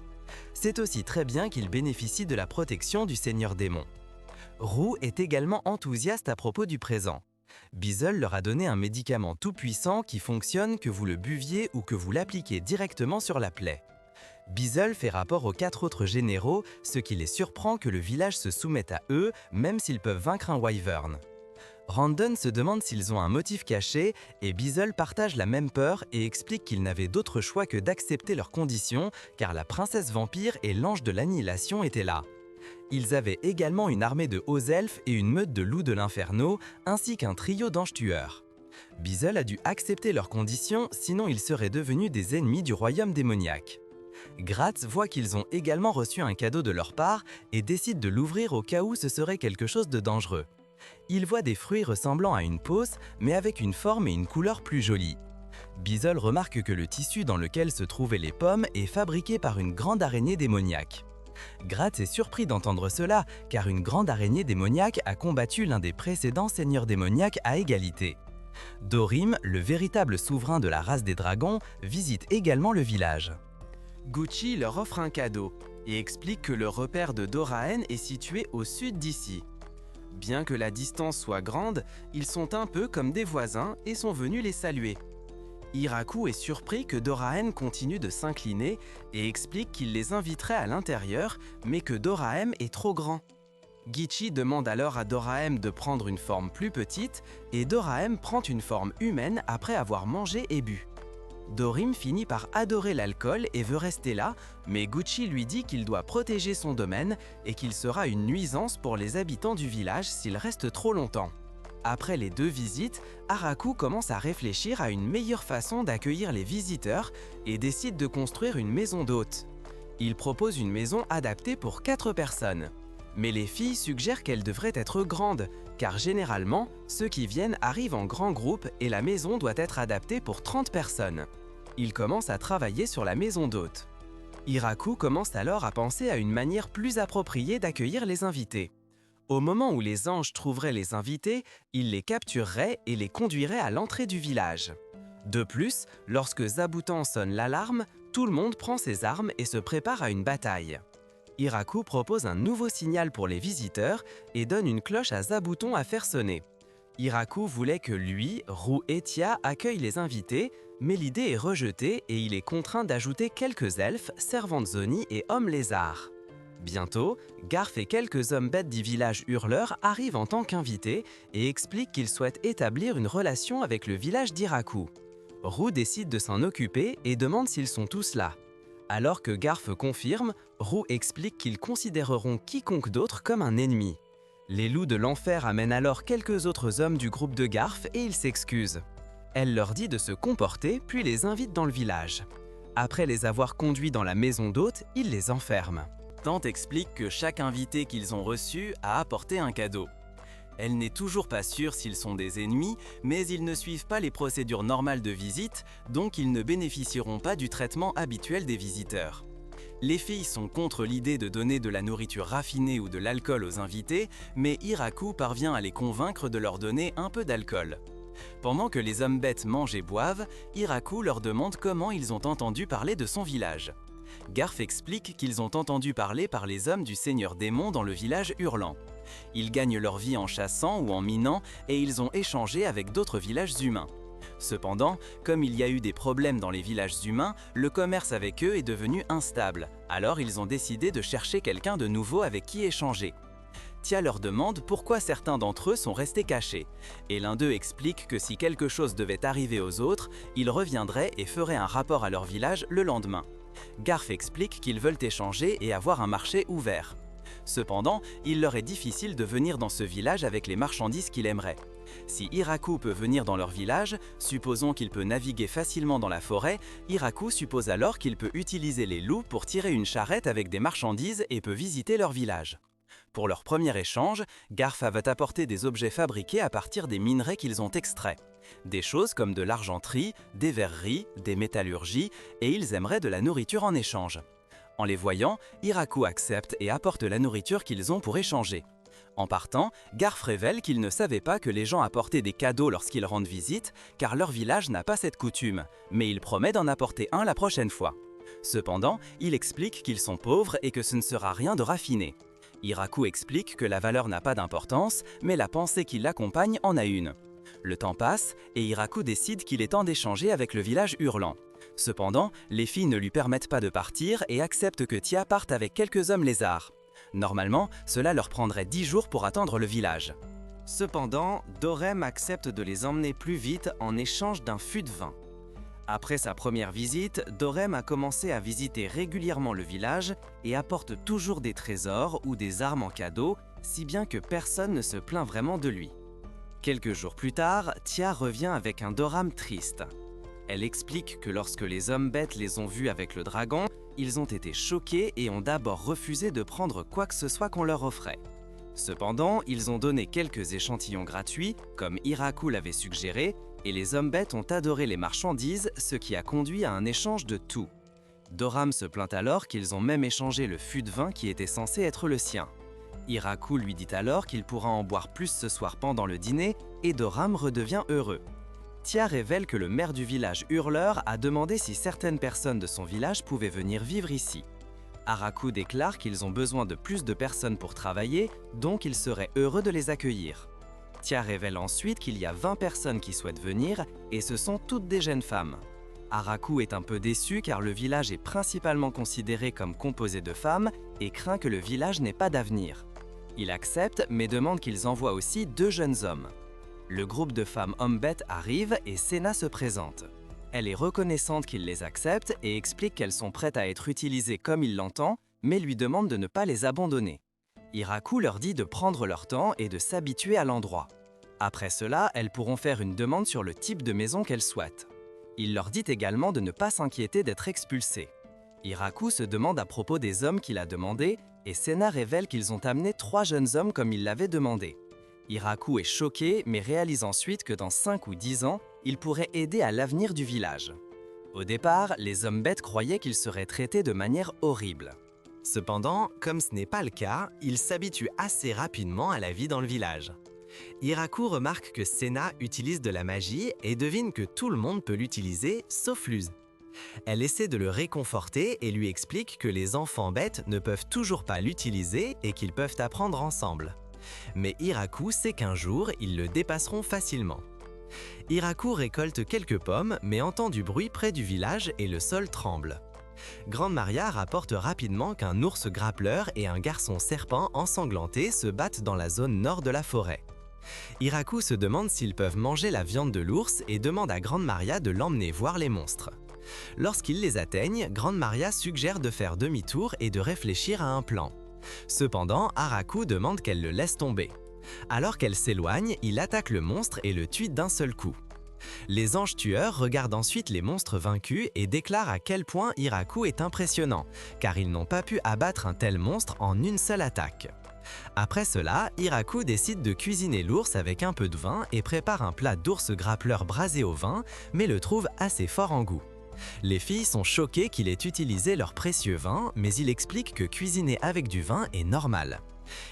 C'est aussi très bien qu'ils bénéficient de la protection du seigneur démon. Roux est également enthousiaste à propos du présent. Bizzle leur a donné un médicament tout puissant qui fonctionne que vous le buviez ou que vous l'appliquiez directement sur la plaie. Bizzle fait rapport aux 4 autres généraux, ce qui les surprend que le village se soumette à eux, même s'ils peuvent vaincre un wyvern. Randon se demande s'ils ont un motif caché et Bizzle partage la même peur et explique qu'ils n'avaient d'autre choix que d'accepter leurs conditions car la princesse vampire et l'ange de l'annihilation étaient là. Ils avaient également une armée de hauts elfes et une meute de loups de l'inferno, ainsi qu'un trio d'anges tueurs. Bizzle a dû accepter leurs conditions, sinon ils seraient devenus des ennemis du royaume démoniaque. Gratz voit qu'ils ont également reçu un cadeau de leur part et décide de l'ouvrir au cas où ce serait quelque chose de dangereux. Il voit des fruits ressemblant à une pauce, mais avec une forme et une couleur plus jolies. Bizzle remarque que le tissu dans lequel se trouvaient les pommes est fabriqué par une grande araignée démoniaque. Gratz est surpris d'entendre cela, car une grande araignée démoniaque a combattu l'un des précédents seigneurs démoniaques à égalité. Dorim, le véritable souverain de la race des dragons, visite également le village. Gucci leur offre un cadeau et explique que le repère de Doraen est situé au sud d'ici. Bien que la distance soit grande, ils sont un peu comme des voisins et sont venus les saluer. Iraku est surpris que Doraen continue de s'incliner et explique qu'il les inviterait à l'intérieur, mais que Doraem est trop grand. Gichi demande alors à Doraem de prendre une forme plus petite et Doraem prend une forme humaine après avoir mangé et bu. Dorim finit par adorer l'alcool et veut rester là, mais Gucci lui dit qu'il doit protéger son domaine et qu'il sera une nuisance pour les habitants du village s'il reste trop longtemps. Après les 2 visites, Araku commence à réfléchir à une meilleure façon d'accueillir les visiteurs et décide de construire une maison d'hôtes. Il propose une maison adaptée pour 4 personnes. Mais les filles suggèrent qu'elle devrait être grande, car généralement, ceux qui viennent arrivent en grand groupe et la maison doit être adaptée pour 30 personnes. Il commence à travailler sur la maison d'hôtes. Iraku commence alors à penser à une manière plus appropriée d'accueillir les invités. Au moment où les anges trouveraient les invités, il les capturerait et les conduirait à l'entrée du village. De plus, lorsque Zaboutan sonne l'alarme, tout le monde prend ses armes et se prépare à une bataille. Iraku propose un nouveau signal pour les visiteurs et donne une cloche à Zabouton à faire sonner. Iraku voulait que lui, Roux et Tia accueillent les invités, mais l'idée est rejetée et il est contraint d'ajouter quelques elfes, servantes Zoni et hommes lézards. Bientôt, Garf et quelques hommes bêtes du village hurleurs arrivent en tant qu'invités et expliquent qu'ils souhaitent établir une relation avec le village d'Iraku. Roux décide de s'en occuper et demande s'ils sont tous là. Alors que Garf confirme, Roux explique qu'ils considéreront quiconque d'autre comme un ennemi. Les loups de l'enfer amènent alors quelques autres hommes du groupe de Garf et ils s'excusent. Elle leur dit de se comporter puis les invite dans le village. Après les avoir conduits dans la maison d'hôtes, ils les enferment. Tante explique que chaque invité qu'ils ont reçu a apporté un cadeau. Elle n'est toujours pas sûre s'ils sont des ennemis, mais ils ne suivent pas les procédures normales de visite, donc ils ne bénéficieront pas du traitement habituel des visiteurs. Les filles sont contre l'idée de donner de la nourriture raffinée ou de l'alcool aux invités, mais Iraku parvient à les convaincre de leur donner un peu d'alcool. Pendant que les hommes bêtes mangent et boivent, Iraku leur demande comment ils ont entendu parler de son village. Garf explique qu'ils ont entendu parler par les hommes du Seigneur Démon dans le village hurlant. Ils gagnent leur vie en chassant ou en minant et ils ont échangé avec d'autres villages humains. Cependant, comme il y a eu des problèmes dans les villages humains, le commerce avec eux est devenu instable, alors ils ont décidé de chercher quelqu'un de nouveau avec qui échanger. Tia leur demande pourquoi certains d'entre eux sont restés cachés, et l'un d'eux explique que si quelque chose devait arriver aux autres, ils reviendraient et feraient un rapport à leur village le lendemain. Garf explique qu'ils veulent échanger et avoir un marché ouvert. Cependant, il leur est difficile de venir dans ce village avec les marchandises qu'il aimerait. Si Iraku peut venir dans leur village, supposons qu'il peut naviguer facilement dans la forêt, Iraku suppose alors qu'il peut utiliser les loups pour tirer une charrette avec des marchandises et peut visiter leur village. Pour leur premier échange, Garfa va apporter des objets fabriqués à partir des minerais qu'ils ont extraits. Des choses comme de l'argenterie, des verreries, des métallurgies, et ils aimeraient de la nourriture en échange. En les voyant, Iraku accepte et apporte la nourriture qu'ils ont pour échanger. En partant, Garf révèle qu'il ne savait pas que les gens apportaient des cadeaux lorsqu'ils rendent visite, car leur village n'a pas cette coutume, mais il promet d'en apporter un la prochaine fois. Cependant, il explique qu'ils sont pauvres et que ce ne sera rien de raffiné. Hiraku explique que la valeur n'a pas d'importance, mais la pensée qui l'accompagne en a une. Le temps passe et Hiraku décide qu'il est temps d'échanger avec le village hurlant. Cependant, les filles ne lui permettent pas de partir et acceptent que Tia parte avec quelques hommes lézards. Normalement, cela leur prendrait 10 jours pour atteindre le village. Cependant, Dorem accepte de les emmener plus vite en échange d'un fût de vin. Après sa première visite, Dorem a commencé à visiter régulièrement le village et apporte toujours des trésors ou des armes en cadeau, si bien que personne ne se plaint vraiment de lui. Quelques jours plus tard, Tia revient avec un Doram triste. Elle explique que lorsque les hommes bêtes les ont vus avec le dragon, ils ont été choqués et ont d'abord refusé de prendre quoi que ce soit qu'on leur offrait. Cependant, ils ont donné quelques échantillons gratuits, comme Hiraku l'avait suggéré, et les hommes bêtes ont adoré les marchandises, ce qui a conduit à un échange de tout. Doram se plaint alors qu'ils ont même échangé le fût de vin qui était censé être le sien. Hiraku lui dit alors qu'il pourra en boire plus ce soir pendant le dîner, et Doram redevient heureux. Tia révèle que le maire du village Hurleur a demandé si certaines personnes de son village pouvaient venir vivre ici. Haraku déclare qu'ils ont besoin de plus de personnes pour travailler, donc il serait heureux de les accueillir. Tia révèle ensuite qu'il y a 20 personnes qui souhaitent venir, et ce sont toutes des jeunes femmes. Haraku est un peu déçu car le village est principalement considéré comme composé de femmes et craint que le village n'ait pas d'avenir. Il accepte mais demande qu'ils envoient aussi 2 jeunes hommes. Le groupe de femmes hommes-bêtes arrive et Senna se présente. Elle est reconnaissante qu'il les accepte et explique qu'elles sont prêtes à être utilisées comme il l'entend, mais lui demande de ne pas les abandonner. Hiraku leur dit de prendre leur temps et de s'habituer à l'endroit. Après cela, elles pourront faire une demande sur le type de maison qu'elles souhaitent. Il leur dit également de ne pas s'inquiéter d'être expulsés. Hiraku se demande à propos des hommes qu'il a demandés et Senna révèle qu'ils ont amené 3 jeunes hommes comme il l'avait demandé. Hiraku est choqué mais réalise ensuite que dans 5 ou 10 ans, il pourrait aider à l'avenir du village. Au départ, les hommes bêtes croyaient qu'ils seraient traités de manière horrible. Cependant, comme ce n'est pas le cas, il s'habitue assez rapidement à la vie dans le village. Hiraku remarque que Senna utilise de la magie et devine que tout le monde peut l'utiliser, sauf Luz. Elle essaie de le réconforter et lui explique que les enfants bêtes ne peuvent toujours pas l'utiliser et qu'ils peuvent apprendre ensemble. Mais Hiraku sait qu'un jour, ils le dépasseront facilement. Hiraku récolte quelques pommes mais entend du bruit près du village et le sol tremble. Grande Maria rapporte rapidement qu'un ours grappleur et un garçon serpent ensanglanté se battent dans la zone nord de la forêt. Hiraku se demande s'ils peuvent manger la viande de l'ours et demande à Grande Maria de l'emmener voir les monstres. Lorsqu'ils les atteignent, Grande Maria suggère de faire demi-tour et de réfléchir à un plan. Cependant, Haraku demande qu'elle le laisse tomber. Alors qu'elle s'éloigne, il attaque le monstre et le tue d'un seul coup. Les anges tueurs regardent ensuite les monstres vaincus et déclarent à quel point Hiraku est impressionnant, car ils n'ont pas pu abattre un tel monstre en une seule attaque. Après cela, Hiraku décide de cuisiner l'ours avec un peu de vin et prépare un plat d'ours grappleur brasé au vin, mais le trouve assez fort en goût. Les filles sont choquées qu'il ait utilisé leur précieux vin, mais il explique que cuisiner avec du vin est normal.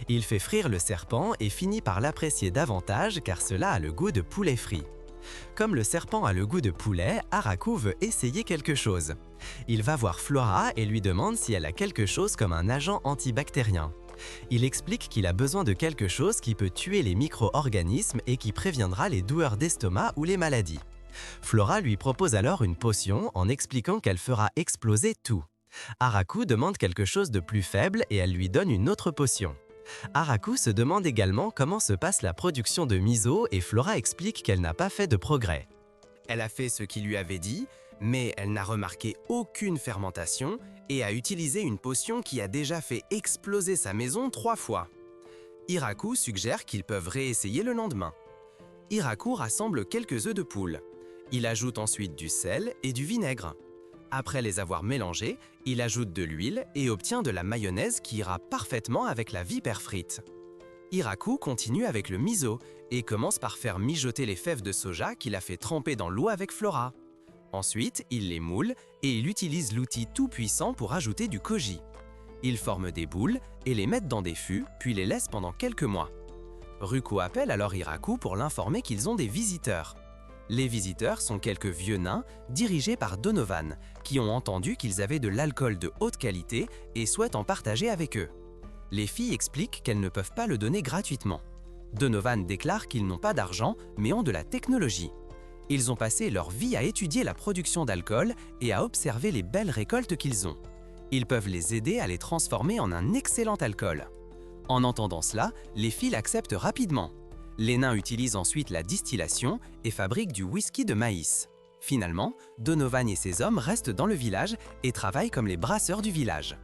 Il fait frire le serpent et finit par l'apprécier davantage car cela a le goût de poulet frit. Comme le serpent a le goût de poulet, Haraku veut essayer quelque chose. Il va voir Flora et lui demande si elle a quelque chose comme un agent antibactérien. Il explique qu'il a besoin de quelque chose qui peut tuer les micro-organismes et qui préviendra les douleurs d'estomac ou les maladies. Flora lui propose alors une potion en expliquant qu'elle fera exploser tout. Haraku demande quelque chose de plus faible et elle lui donne une autre potion. Haraku se demande également comment se passe la production de miso et Flora explique qu'elle n'a pas fait de progrès. Elle a fait ce qu'il lui avait dit, mais elle n'a remarqué aucune fermentation et a utilisé une potion qui a déjà fait exploser sa maison 3 fois. Hiraku suggère qu'ils peuvent réessayer le lendemain. Hiraku rassemble quelques œufs de poule. Il ajoute ensuite du sel et du vinaigre. Après les avoir mélangés, il ajoute de l'huile et obtient de la mayonnaise qui ira parfaitement avec la vipère frite. Hiraku continue avec le miso et commence par faire mijoter les fèves de soja qu'il a fait tremper dans l'eau avec Flora. Ensuite, il les moule et il utilise l'outil tout puissant pour ajouter du koji. Il forme des boules et les met dans des fûts, puis les laisse pendant quelques mois. Ruko appelle alors Hiraku pour l'informer qu'ils ont des visiteurs. Les visiteurs sont quelques vieux nains dirigés par Donovan, qui ont entendu qu'ils avaient de l'alcool de haute qualité et souhaitent en partager avec eux. Les filles expliquent qu'elles ne peuvent pas le donner gratuitement. Donovan déclare qu'ils n'ont pas d'argent, mais ont de la technologie. Ils ont passé leur vie à étudier la production d'alcool et à observer les belles récoltes qu'ils ont. Ils peuvent les aider à les transformer en un excellent alcool. En entendant cela, les filles l'acceptent rapidement. Les nains utilisent ensuite la distillation et fabriquent du whisky de maïs. Finalement, Donovan et ses hommes restent dans le village et travaillent comme les brasseurs du village.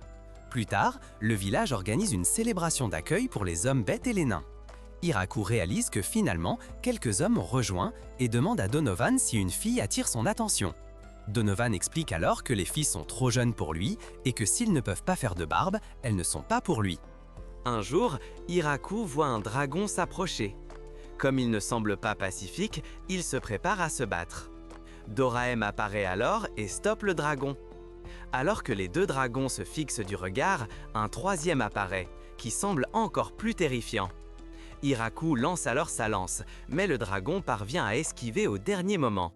Plus tard, le village organise une célébration d'accueil pour les hommes bêtes et les nains. Hiraku réalise que finalement, quelques hommes ont rejoint et demande à Donovan si une fille attire son attention. Donovan explique alors que les filles sont trop jeunes pour lui et que s'ils ne peuvent pas faire de barbe, elles ne sont pas pour lui. Un jour, Hiraku voit un dragon s'approcher. Comme il ne semble pas pacifique, il se prépare à se battre. Doraem apparaît alors et stoppe le dragon. Alors que les deux dragons se fixent du regard, un troisième apparaît, qui semble encore plus terrifiant. Hiraku lance alors sa lance, mais le dragon parvient à esquiver au dernier moment.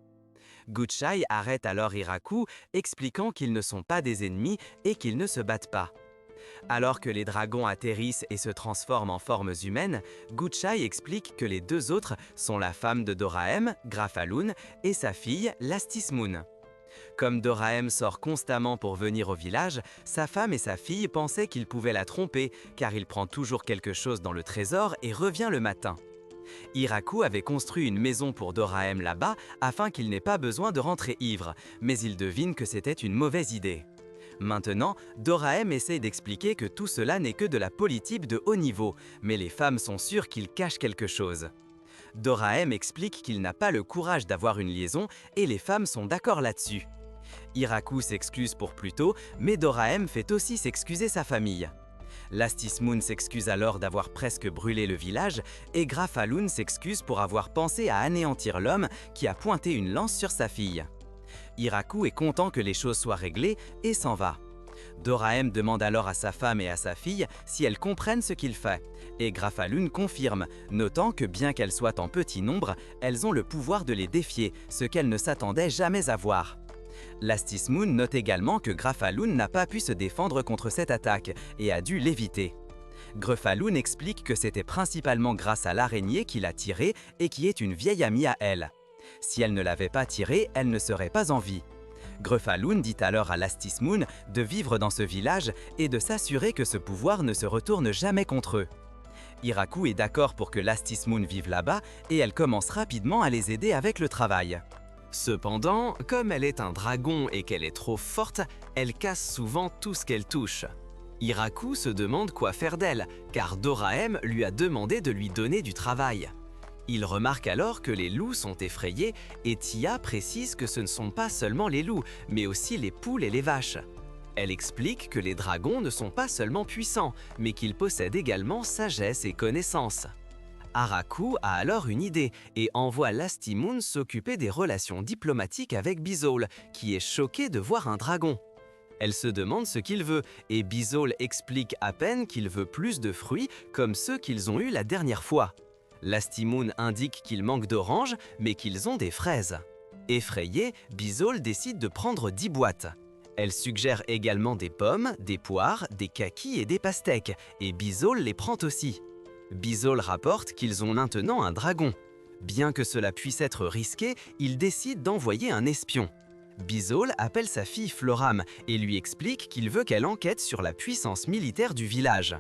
Guchai arrête alors Hiraku, expliquant qu'ils ne sont pas des ennemis et qu'ils ne se battent pas. Alors que les dragons atterrissent et se transforment en formes humaines, Guchai explique que les deux autres sont la femme de Doraem, Grafalun, et sa fille, Lastismoun. Comme Doraem sort constamment pour venir au village, sa femme et sa fille pensaient qu'il pouvait la tromper car il prend toujours quelque chose dans le trésor et revient le matin. Hiraku avait construit une maison pour Doraem là-bas afin qu'il n'ait pas besoin de rentrer ivre, mais il devine que c'était une mauvaise idée. Maintenant, Doraem essaie d'expliquer que tout cela n'est que de la politique de haut niveau, mais les femmes sont sûres qu'il cache quelque chose. Doraem explique qu'il n'a pas le courage d'avoir une liaison et les femmes sont d'accord là-dessus. Hiraku s'excuse pour plus tôt, mais Doraem fait aussi s'excuser sa famille. Lastismoun s'excuse alors d'avoir presque brûlé le village et Grafalun s'excuse pour avoir pensé à anéantir l'homme qui a pointé une lance sur sa fille. Hiraku est content que les choses soient réglées et s'en va. Doraem demande alors à sa femme et à sa fille si elles comprennent ce qu'il fait, et Grafalun confirme, notant que bien qu'elles soient en petit nombre, elles ont le pouvoir de les défier, ce qu'elles ne s'attendaient jamais à voir. Lastismoun note également que Grafalun n'a pas pu se défendre contre cette attaque et a dû l'éviter. Grefalun explique que c'était principalement grâce à l'araignée qu'il a tirée et qui est une vieille amie à elle. Si elle ne l'avait pas tirée, elle ne serait pas en vie. Grefalun dit alors à Lastismoun de vivre dans ce village et de s'assurer que ce pouvoir ne se retourne jamais contre eux. Hiraku est d'accord pour que Lastismoun vive là-bas et elle commence rapidement à les aider avec le travail. Cependant, comme elle est un dragon et qu'elle est trop forte, elle casse souvent tout ce qu'elle touche. Hiraku se demande quoi faire d'elle, car Doraem lui a demandé de lui donner du travail. Il remarque alors que les loups sont effrayés et Tia précise que ce ne sont pas seulement les loups, mais aussi les poules et les vaches. Elle explique que les dragons ne sont pas seulement puissants, mais qu'ils possèdent également sagesse et connaissance. Hiraku a alors une idée et envoie Lastimon s'occuper des relations diplomatiques avec Bizol, qui est choqué de voir un dragon. Elle se demande ce qu'il veut et Bizol explique à peine qu'il veut plus de fruits comme ceux qu'ils ont eus la dernière fois. Lastimon indique qu'il manque d'oranges, mais qu'ils ont des fraises. Effrayée, Bizol décide de prendre 10 boîtes. Elle suggère également des pommes, des poires, des kakis et des pastèques, et Bizol les prend aussi. Bizol rapporte qu'ils ont maintenant un dragon. Bien que cela puisse être risqué, il décide d'envoyer un espion. Bizol appelle sa fille Floram et lui explique qu'il veut qu'elle enquête sur la puissance militaire du village.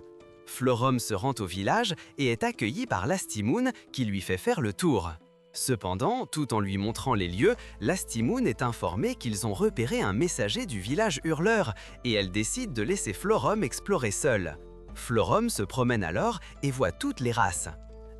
Floram se rend au village et est accueilli par Lastimon qui lui fait faire le tour. Cependant, tout en lui montrant les lieux, Lastimon est informée qu'ils ont repéré un messager du village hurleur et elle décide de laisser Floram explorer seule. Floram se promène alors et voit toutes les races.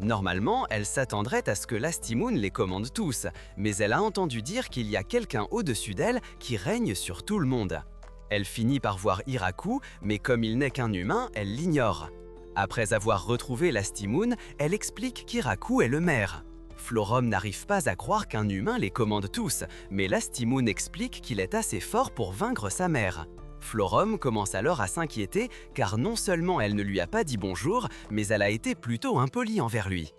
Normalement, elle s'attendrait à ce que Lastimon les commande tous, mais elle a entendu dire qu'il y a quelqu'un au-dessus d'elle qui règne sur tout le monde. Elle finit par voir Hiraku, mais comme il n'est qu'un humain, elle l'ignore. Après avoir retrouvé Lastimon, elle explique qu'Hiraku est le maire. Floram n'arrive pas à croire qu'un humain les commande tous, mais Lastimon explique qu'il est assez fort pour vaincre sa mère. Floram commence alors à s'inquiéter car non seulement elle ne lui a pas dit bonjour, mais elle a été plutôt impolie envers lui.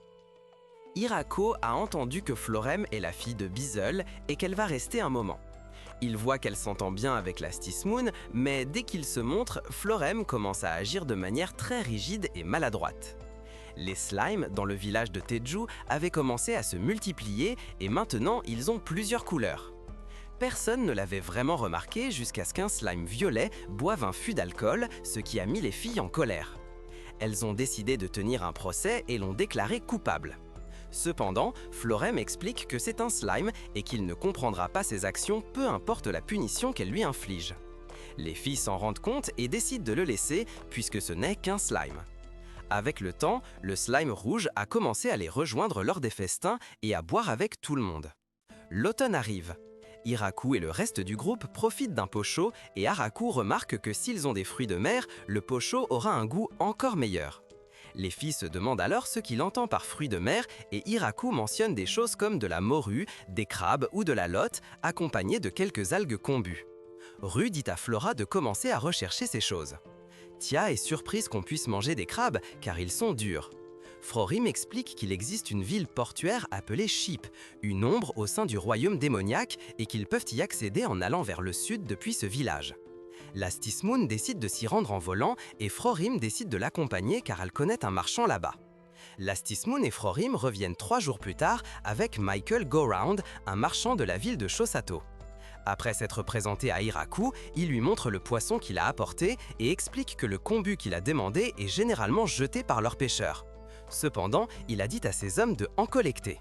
Hiraku a entendu que Floram est la fille de Bizol et qu'elle va rester un moment. Il voit qu'elle s'entend bien avec l'Astismoon, mais dès qu'il se montre, Florem commence à agir de manière très rigide et maladroite. Les slimes dans le village de Teju avaient commencé à se multiplier et maintenant ils ont plusieurs couleurs. Personne ne l'avait vraiment remarqué jusqu'à ce qu'un slime violet boive un fût d'alcool, ce qui a mis les filles en colère. Elles ont décidé de tenir un procès et l'ont déclaré coupable. Cependant, Florem explique que c'est un slime et qu'il ne comprendra pas ses actions peu importe la punition qu'elle lui inflige. Les filles s'en rendent compte et décident de le laisser puisque ce n'est qu'un slime. Avec le temps, le slime rouge a commencé à les rejoindre lors des festins et à boire avec tout le monde. L'automne arrive. Hiraku et le reste du groupe profitent d'un pot chaud et Haraku remarque que s'ils ont des fruits de mer, le pot chaud aura un goût encore meilleur. Les filles se demandent alors ce qu'il entend par fruits de mer et Hiraku mentionne des choses comme de la morue, des crabes ou de la lotte, accompagnées de quelques algues kombu. Ru dit à Flora de commencer à rechercher ces choses. Tia est surprise qu'on puisse manger des crabes car ils sont durs. Frorim explique qu'il existe une ville portuaire appelée Ship, une ombre au sein du royaume démoniaque et qu'ils peuvent y accéder en allant vers le sud depuis ce village. L'Astismoon décide de s'y rendre en volant et Frorim décide de l'accompagner car elle connaît un marchand là-bas. L'Astismoon et Frorim reviennent 3 jours plus tard avec Michael Goround, un marchand de la ville de Shosato. Après s'être présenté à Hiraku, il lui montre le poisson qu'il a apporté et explique que le kombu qu'il a demandé est généralement jeté par leurs pêcheurs. Cependant, il a dit à ses hommes de en collecter.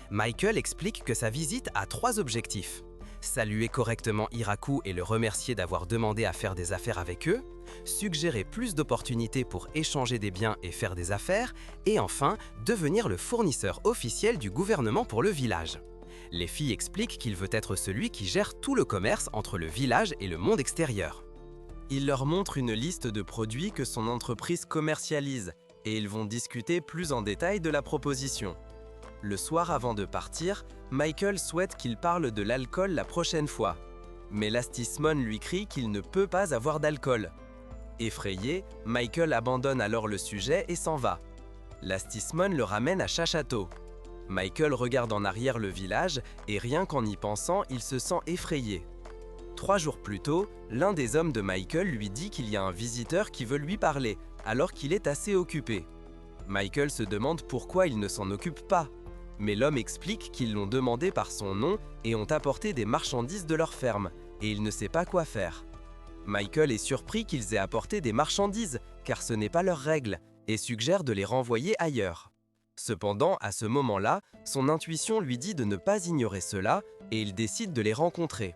Michael explique que sa visite a 3 objectifs. Saluer correctement Hiraku et le remercier d'avoir demandé à faire des affaires avec eux, suggérer plus d'opportunités pour échanger des biens et faire des affaires, et enfin, devenir le fournisseur officiel du gouvernement pour le village. Les filles expliquent qu'il veut être celui qui gère tout le commerce entre le village et le monde extérieur. Il leur montre une liste de produits que son entreprise commercialise et ils vont discuter plus en détail de la proposition. Le soir avant de partir, Michael souhaite qu'il parle de l'alcool la prochaine fois. Mais l'Astismoon lui crie qu'il ne peut pas avoir d'alcool. Effrayé, Michael abandonne alors le sujet et s'en va. L'Astismoon le ramène à Shashato. Michael regarde en arrière le village et rien qu'en y pensant, il se sent effrayé. 3 jours plus tôt, l'un des hommes de Michael lui dit qu'il y a un visiteur qui veut lui parler, alors qu'il est assez occupé. Michael se demande pourquoi il ne s'en occupe pas. Mais l'homme explique qu'ils l'ont demandé par son nom et ont apporté des marchandises de leur ferme, et il ne sait pas quoi faire. Michael est surpris qu'ils aient apporté des marchandises, car ce n'est pas leur règle, et suggère de les renvoyer ailleurs. Cependant, à ce moment-là, son intuition lui dit de ne pas ignorer cela, et il décide de les rencontrer.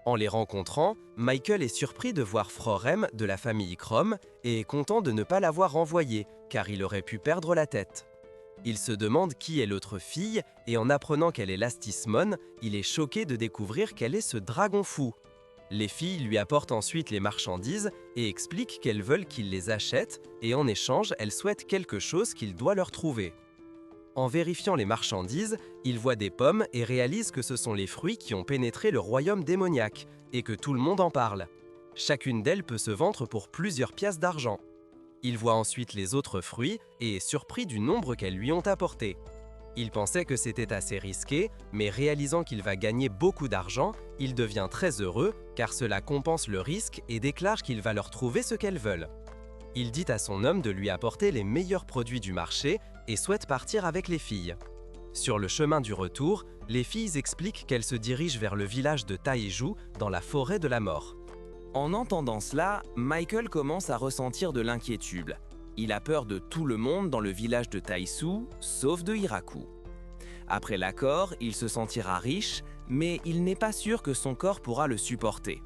En les rencontrant, Michael est surpris de voir Frorem de la famille Crom et est content de ne pas l'avoir renvoyé, car il aurait pu perdre la tête. Il se demande qui est l'autre fille, et en apprenant qu'elle est l'Astismoon, il est choqué de découvrir qu'elle est ce dragon fou. Les filles lui apportent ensuite les marchandises et expliquent qu'elles veulent qu'il les achète, et en échange, elles souhaitent quelque chose qu'il doit leur trouver. En vérifiant les marchandises, il voit des pommes et réalise que ce sont les fruits qui ont pénétré le royaume démoniaque, et que tout le monde en parle. Chacune d'elles peut se vendre pour plusieurs piastres d'argent. Il voit ensuite les autres fruits et est surpris du nombre qu'elles lui ont apporté. Il pensait que c'était assez risqué, mais réalisant qu'il va gagner beaucoup d'argent, il devient très heureux car cela compense le risque et déclare qu'il va leur trouver ce qu'elles veulent. Il dit à son homme de lui apporter les meilleurs produits du marché et souhaite partir avec les filles. Sur le chemin du retour, les filles expliquent qu'elles se dirigent vers le village de Taiju dans la forêt de la mort. En entendant cela, Michael commence à ressentir de l'inquiétude. Il a peur de tout le monde dans le village de Taisu, sauf de Hiraku. Après l'accord, il se sentira riche, mais il n'est pas sûr que son corps pourra le supporter.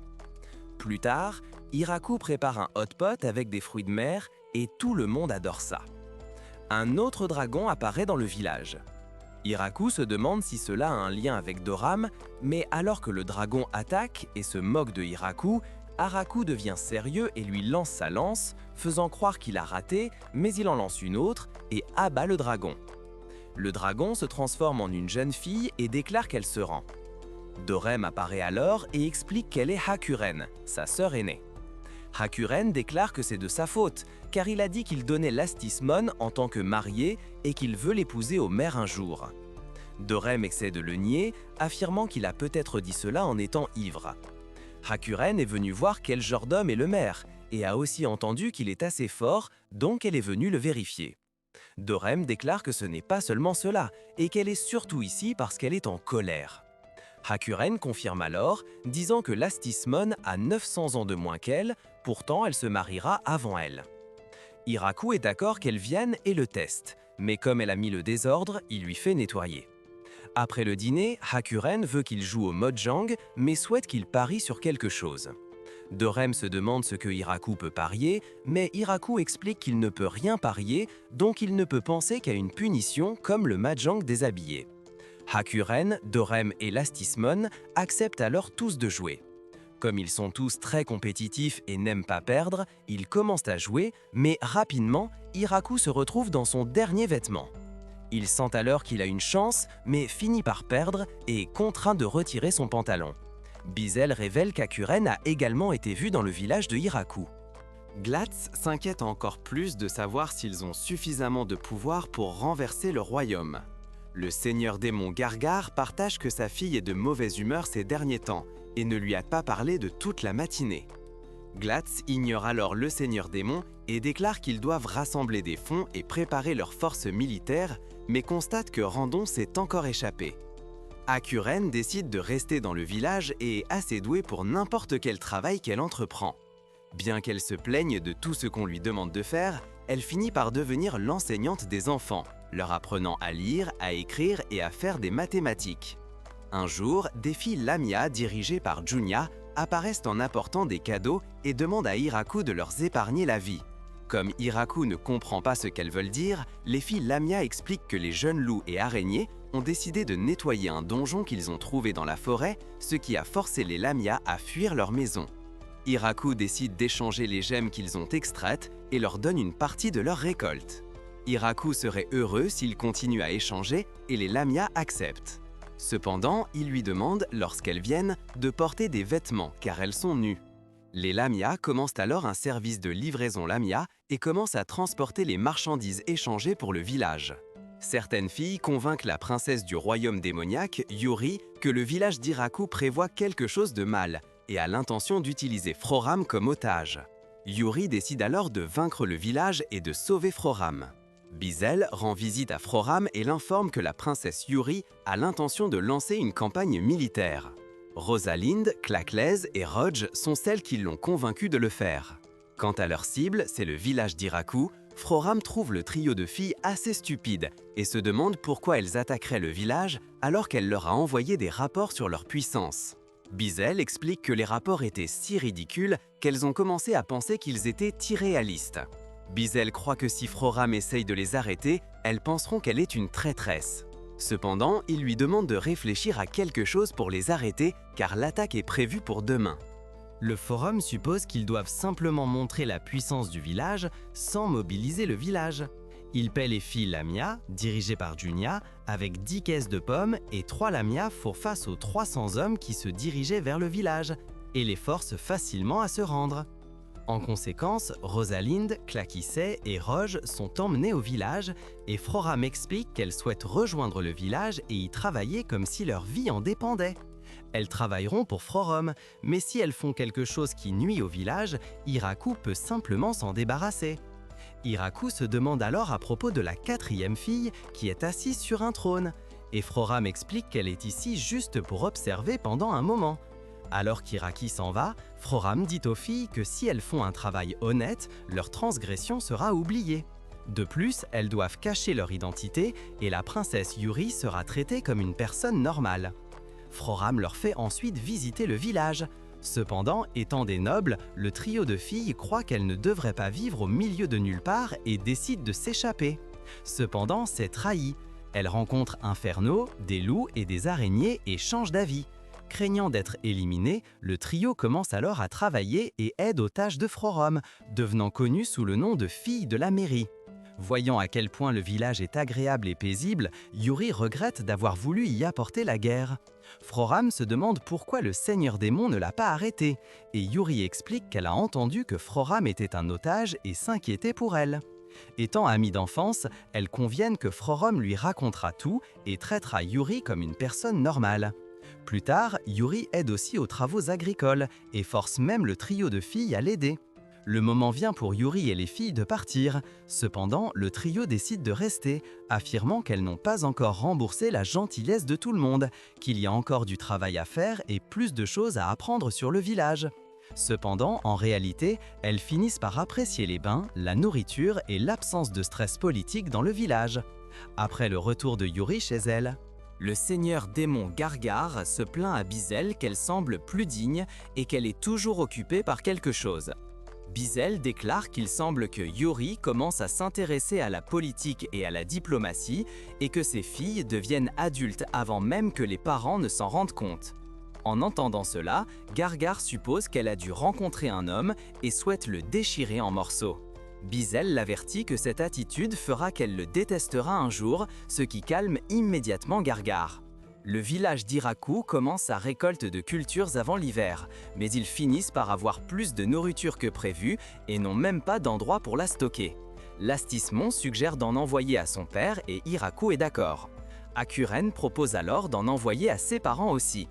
Plus tard, Hiraku prépare un hot pot avec des fruits de mer et tout le monde adore ça. Un autre dragon apparaît dans le village. Hiraku se demande si cela a un lien avec Doram, mais alors que le dragon attaque et se moque de Hiraku, Haraku devient sérieux et lui lance sa lance, faisant croire qu'il a raté, mais il en lance une autre et abat le dragon. Le dragon se transforme en une jeune fille et déclare qu'elle se rend. Dorem apparaît alors et explique qu'elle est Hakuren, sa sœur aînée. Hakuren déclare que c'est de sa faute, car il a dit qu'il donnait l'Astismoon en tant que marié et qu'il veut l'épouser au maire un jour. Dorem essaie de le nier, affirmant qu'il a peut-être dit cela en étant ivre. Hakuren est venue voir quel genre d'homme est le maire, et a aussi entendu qu'il est assez fort, donc elle est venue le vérifier. Dorem déclare que ce n'est pas seulement cela, et qu'elle est surtout ici parce qu'elle est en colère. Hakuren confirme alors, disant que l'Astismon a 900 ans de moins qu'elle, pourtant elle se mariera avant elle. Hiraku est d'accord qu'elle vienne et le teste, mais comme elle a mis le désordre, il lui fait nettoyer. Après le dîner, Hakuren veut qu'il joue au Mojang, mais souhaite qu'il parie sur quelque chose. Dorem se demande ce que Hiraku peut parier, mais Hiraku explique qu'il ne peut rien parier, donc il ne peut penser qu'à une punition comme le Mahjong déshabillé. Hakuren, Dorem et l'Astismon acceptent alors tous de jouer. Comme ils sont tous très compétitifs et n'aiment pas perdre, ils commencent à jouer, mais rapidement, Hiraku se retrouve dans son dernier vêtement. Il sent alors qu'il a une chance, mais finit par perdre et est contraint de retirer son pantalon. Bizel révèle qu'Hakuren a également été vu dans le village de Hiraku. Glatz s'inquiète encore plus de savoir s'ils ont suffisamment de pouvoir pour renverser le royaume. Le seigneur démon Gargar partage que sa fille est de mauvaise humeur ces derniers temps et ne lui a pas parlé de toute la matinée. Glatz ignore alors le seigneur démon et déclare qu'ils doivent rassembler des fonds et préparer leurs forces militaires, mais constate que Randon s'est encore échappé. Hakuren décide de rester dans le village et est assez douée pour n'importe quel travail qu'elle entreprend. Bien qu'elle se plaigne de tout ce qu'on lui demande de faire, elle finit par devenir l'enseignante des enfants, leur apprenant à lire, à écrire et à faire des mathématiques. Un jour, des filles Lamia dirigées par Junya apparaissent en apportant des cadeaux et demandent à Hiraku de leur épargner la vie. Comme Hiraku ne comprend pas ce qu'elles veulent dire, les filles Lamia expliquent que les jeunes loups et araignées ont décidé de nettoyer un donjon qu'ils ont trouvé dans la forêt, ce qui a forcé les Lamia à fuir leur maison. Hiraku décide d'échanger les gemmes qu'ils ont extraites et leur donne une partie de leur récolte. Hiraku serait heureux s'il continue à échanger et les Lamia acceptent. Cependant, il lui demande, lorsqu'elles viennent, de porter des vêtements car elles sont nues. Les Lamia commencent alors un service de livraison Lamia et commencent à transporter les marchandises échangées pour le village. Certaines filles convainquent la princesse du royaume démoniaque, Yuri, que le village d'Hiraku prévoit quelque chose de mal et a l'intention d'utiliser Froram comme otage. Yuri décide alors de vaincre le village et de sauver Froram. Bizel rend visite à Froram et l'informe que la princesse Yuri a l'intention de lancer une campagne militaire. Rosalind, Claclès et Rodge sont celles qui l'ont convaincu de le faire. Quant à leur cible, c'est le village d'Hiraku. Froram trouve le trio de filles assez stupide et se demande pourquoi elles attaqueraient le village alors qu'elle leur a envoyé des rapports sur leur puissance. Bizel explique que les rapports étaient si ridicules qu'elles ont commencé à penser qu'ils étaient irréalistes. Bizel croit que si Froram essaye de les arrêter, elles penseront qu'elle est une traîtresse. Cependant, il lui demande de réfléchir à quelque chose pour les arrêter car l'attaque est prévue pour demain. Le forum suppose qu'ils doivent simplement montrer la puissance du village sans mobiliser le village. Il paie les filles Lamia, dirigées par Junya, avec 10 caisses de pommes et 3 Lamia font face aux 300 hommes qui se dirigeaient vers le village et les forcent facilement à se rendre. En conséquence, Rosalind, Claquisset et Roge sont emmenés au village et Froram explique qu'elles souhaitent rejoindre le village et y travailler comme si leur vie en dépendait. Elles travailleront pour Frorum, mais si elles font quelque chose qui nuit au village, Hiraku peut simplement s'en débarrasser. Hiraku se demande alors à propos de la 4e fille qui est assise sur un trône, et Froram explique qu'elle est ici juste pour observer pendant un moment. Alors qu'Iraki s'en va, Froram dit aux filles que si elles font un travail honnête, leur transgression sera oubliée. De plus, elles doivent cacher leur identité et la princesse Yuri sera traitée comme une personne normale. Froram leur fait ensuite visiter le village. Cependant, étant des nobles, le trio de filles croit qu'elles ne devraient pas vivre au milieu de nulle part et décide de s'échapper. Cependant, c'est trahi. Elles rencontrent Inferno, des loups et des araignées et changent d'avis. Craignant d'être éliminées, le trio commence alors à travailler et aide aux tâches de Frorum, devenant connu sous le nom de filles de la mairie. Voyant à quel point le village est agréable et paisible, Yuri regrette d'avoir voulu y apporter la guerre. Froram se demande pourquoi le seigneur démon ne l'a pas arrêté, et Yuri explique qu'elle a entendu que Froram était un otage et s'inquiétait pour elle. Étant amies d'enfance, elles conviennent que Frorum lui racontera tout et traitera Yuri comme une personne normale. Plus tard, Yuri aide aussi aux travaux agricoles et force même le trio de filles à l'aider. Le moment vient pour Yuri et les filles de partir. Cependant, le trio décide de rester, affirmant qu'elles n'ont pas encore remboursé la gentillesse de tout le monde, qu'il y a encore du travail à faire et plus de choses à apprendre sur le village. Cependant, en réalité, elles finissent par apprécier les bains, la nourriture et l'absence de stress politique dans le village. Après le retour de Yuri chez elle, Le seigneur démon Gargar se plaint à Bizel qu'elle semble plus digne et qu'elle est toujours occupée par quelque chose. Bizel déclare qu'il semble que Yuri commence à s'intéresser à la politique et à la diplomatie et que ses filles deviennent adultes avant même que les parents ne s'en rendent compte. En entendant cela, Gargar suppose qu'elle a dû rencontrer un homme et souhaite le déchirer en morceaux. Bizel l'avertit que cette attitude fera qu'elle le détestera un jour, ce qui calme immédiatement Gargar. Le village d'Iraku commence sa récolte de cultures avant l'hiver, mais ils finissent par avoir plus de nourriture que prévu et n'ont même pas d'endroit pour la stocker. Lastismon suggère d'en envoyer à son père et Iraku est d'accord. Akuren propose alors d'en envoyer à ses parents aussi.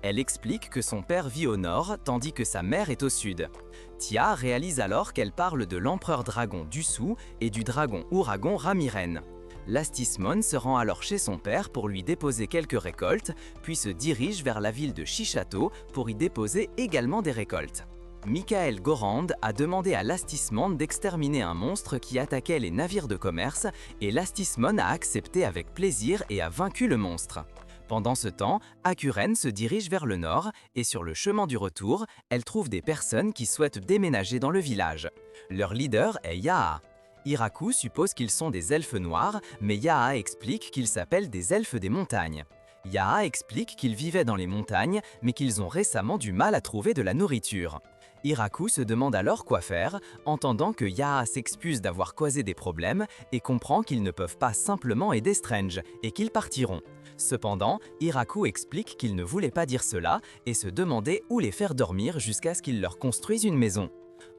Elle explique que son père vit au nord, tandis que sa mère est au sud. Tia réalise alors qu'elle parle de l'empereur dragon Dusu et du dragon ouragan Ramiren. Lastismon se rend alors chez son père pour lui déposer quelques récoltes, puis se dirige vers la ville de Shishato pour y déposer également des récoltes. Michael Gorand a demandé à Lastismon d'exterminer un monstre qui attaquait les navires de commerce et Lastismon a accepté avec plaisir et a vaincu le monstre. Pendant ce temps, Akuren se dirige vers le nord et sur le chemin du retour, elle trouve des personnes qui souhaitent déménager dans le village. Leur leader est Yaa. Iraku suppose qu'ils sont des elfes noirs, mais Yaa explique qu'ils s'appellent des elfes des montagnes. Yaa explique qu'ils vivaient dans les montagnes, mais qu'ils ont récemment du mal à trouver de la nourriture. Iraku se demande alors quoi faire, entendant que Yaa s'excuse d'avoir causé des problèmes et comprend qu'ils ne peuvent pas simplement aider Strange et qu'ils partiront. Cependant, Iraku explique qu'il ne voulait pas dire cela et se demandait où les faire dormir jusqu'à ce qu'ils leur construisent une maison.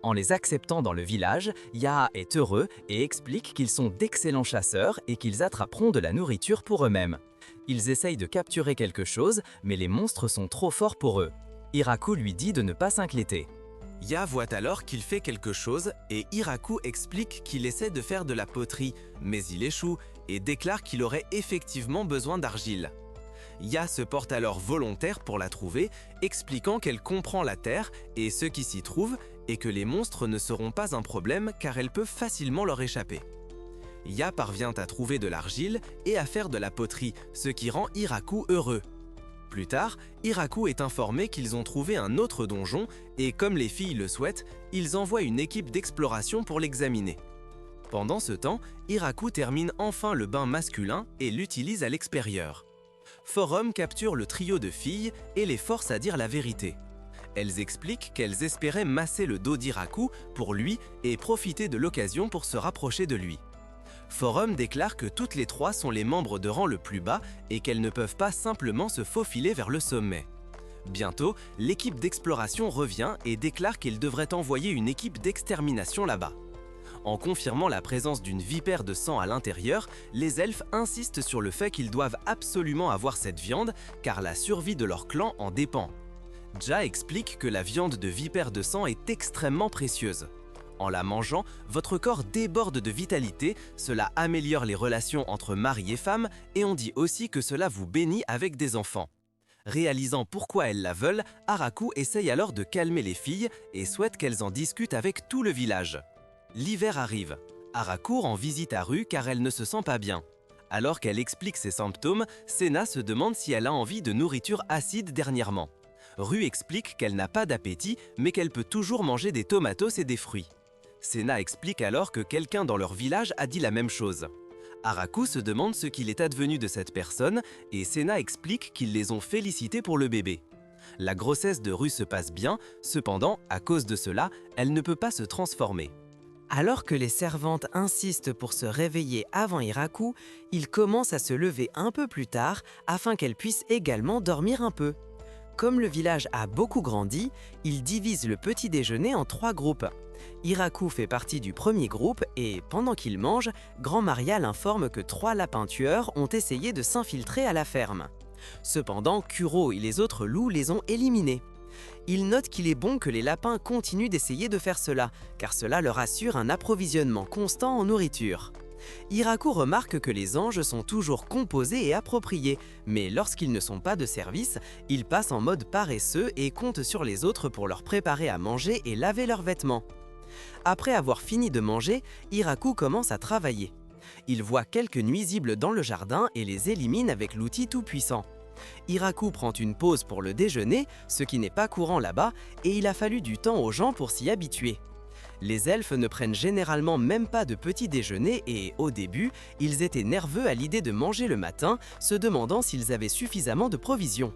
En les acceptant dans le village, Yaa est heureux et explique qu'ils sont d'excellents chasseurs et qu'ils attraperont de la nourriture pour eux-mêmes. Ils essayent de capturer quelque chose, mais les monstres sont trop forts pour eux. Iraku lui dit de ne pas s'inquiéter. Ya voit alors qu'il fait quelque chose et Iraku explique qu'il essaie de faire de la poterie, mais il échoue et déclare qu'il aurait effectivement besoin d'argile. Ya se porte alors volontaire pour la trouver, expliquant qu'elle comprend la terre et ce qui s'y trouve et que les monstres ne seront pas un problème car elle peut facilement leur échapper. Ya parvient à trouver de l'argile et à faire de la poterie, ce qui rend Iraku heureux. Plus tard, Iraku est informé qu'ils ont trouvé un autre donjon et comme les filles le souhaitent, ils envoient une équipe d'exploration pour l'examiner. Pendant ce temps, Iraku termine enfin le bain masculin et l'utilise à l'extérieur. Forum capture le trio de filles et les force à dire la vérité. Elles expliquent qu'elles espéraient masser le dos d'Iraku pour lui et profiter de l'occasion pour se rapprocher de lui. Forum déclare que toutes les trois sont les membres de rang le plus bas et qu'elles ne peuvent pas simplement se faufiler vers le sommet. Bientôt, l'équipe d'exploration revient et déclare qu'il devrait envoyer une équipe d'extermination là-bas. En confirmant la présence d'une vipère de sang à l'intérieur, les elfes insistent sur le fait qu'ils doivent absolument avoir cette viande car la survie de leur clan en dépend. Ja explique que la viande de vipère de sang est extrêmement précieuse. En la mangeant, votre corps déborde de vitalité, cela améliore les relations entre mari et femme et on dit aussi que cela vous bénit avec des enfants. Réalisant pourquoi elles la veulent, Araku essaye alors de calmer les filles et souhaite qu'elles en discutent avec tout le village. L'hiver arrive. Araku rend visite à Ru car elle ne se sent pas bien. Alors qu'elle explique ses symptômes, Sena se demande si elle a envie de nourriture acide dernièrement. Ru explique qu'elle n'a pas d'appétit mais qu'elle peut toujours manger des tomatos et des fruits. Sena explique alors que quelqu'un dans leur village a dit la même chose. Araku se demande ce qu'il est advenu de cette personne et Sena explique qu'ils les ont félicités pour le bébé. La grossesse de Ru se passe bien, cependant, à cause de cela, elle ne peut pas se transformer. Alors que les servantes insistent pour se réveiller avant Iraku, il commence à se lever un peu plus tard afin qu'elle puisse également dormir un peu. Comme le village a beaucoup grandi, il divise le petit déjeuner en 3 groupes. Hiraku fait partie du premier groupe et, pendant qu'il mange, Grand Maria l'informe que 3 lapins tueurs ont essayé de s'infiltrer à la ferme. Cependant, Kuro et les autres loups les ont éliminés. Il note qu'il est bon que les lapins continuent d'essayer de faire cela, car cela leur assure un approvisionnement constant en nourriture. Hiraku remarque que les anges sont toujours composés et appropriés, mais lorsqu'ils ne sont pas de service, ils passent en mode paresseux et comptent sur les autres pour leur préparer à manger et laver leurs vêtements. Après avoir fini de manger, Hiraku commence à travailler. Il voit quelques nuisibles dans le jardin et les élimine avec l'outil tout-puissant. Hiraku prend une pause pour le déjeuner, ce qui n'est pas courant là-bas, et il a fallu du temps aux gens pour s'y habituer. Les elfes ne prennent généralement même pas de petit déjeuner et, au début, ils étaient nerveux à l'idée de manger le matin, se demandant s'ils avaient suffisamment de provisions.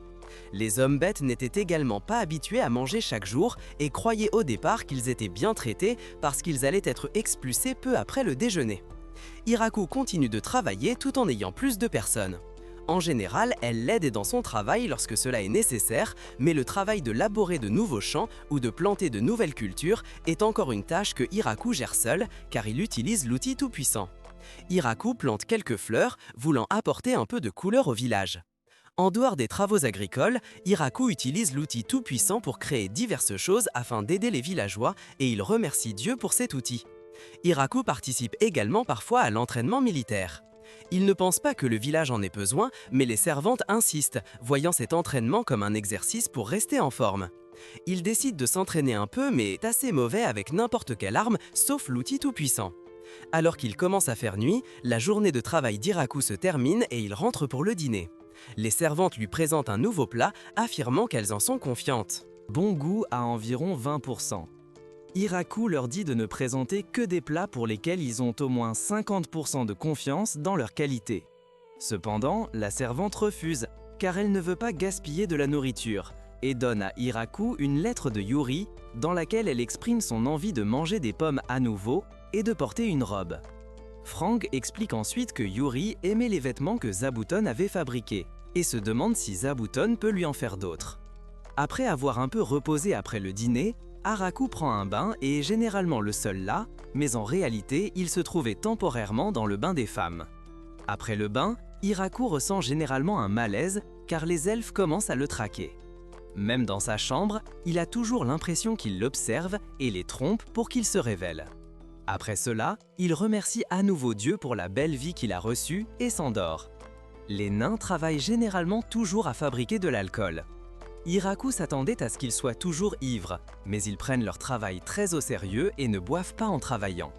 Les hommes bêtes n'étaient également pas habitués à manger chaque jour et croyaient au départ qu'ils étaient bien traités parce qu'ils allaient être expulsés peu après le déjeuner. Hiraku continue de travailler tout en ayant plus de personnes. En général, elle l'aide dans son travail lorsque cela est nécessaire, mais le travail de laborer de nouveaux champs ou de planter de nouvelles cultures est encore une tâche que Hiraku gère seul, car il utilise l'outil tout-puissant. Hiraku plante quelques fleurs, voulant apporter un peu de couleur au village. En dehors des travaux agricoles, Hiraku utilise l'outil tout-puissant pour créer diverses choses afin d'aider les villageois et il remercie Dieu pour cet outil. Hiraku participe également parfois à l'entraînement militaire. Il ne pense pas que le village en ait besoin, mais les servantes insistent, voyant cet entraînement comme un exercice pour rester en forme. Il décide de s'entraîner un peu, mais est assez mauvais avec n'importe quelle arme, sauf l'outil tout-puissant. Alors qu'il commence à faire nuit, la journée de travail d'Hiraku se termine et il rentre pour le dîner. Les servantes lui présentent un nouveau plat, affirmant qu'elles en sont confiantes. Bon goût à environ 20%. Hiraku leur dit de ne présenter que des plats pour lesquels ils ont au moins 50% de confiance dans leur qualité. Cependant, la servante refuse, car elle ne veut pas gaspiller de la nourriture, et donne à Hiraku une lettre de Yuri, dans laquelle elle exprime son envie de manger des pommes à nouveau et de porter une robe. Frank explique ensuite que Yuri aimait les vêtements que Zabuton avait fabriqués, et se demande si Zabuton peut lui en faire d'autres. Après avoir un peu reposé après le dîner, Hiraku prend un bain et est généralement le seul là, mais en réalité, il se trouvait temporairement dans le bain des femmes. Après le bain, Hiraku ressent généralement un malaise car les elfes commencent à le traquer. Même dans sa chambre, il a toujours l'impression qu'ils l'observent et les trompent pour qu'il se révèle. Après cela, il remercie à nouveau Dieu pour la belle vie qu'il a reçue et s'endort. Les nains travaillent généralement toujours à fabriquer de l'alcool. Hiraku s'attendait à ce qu'ils soient toujours ivres, mais ils prennent leur travail très au sérieux et ne boivent pas en travaillant.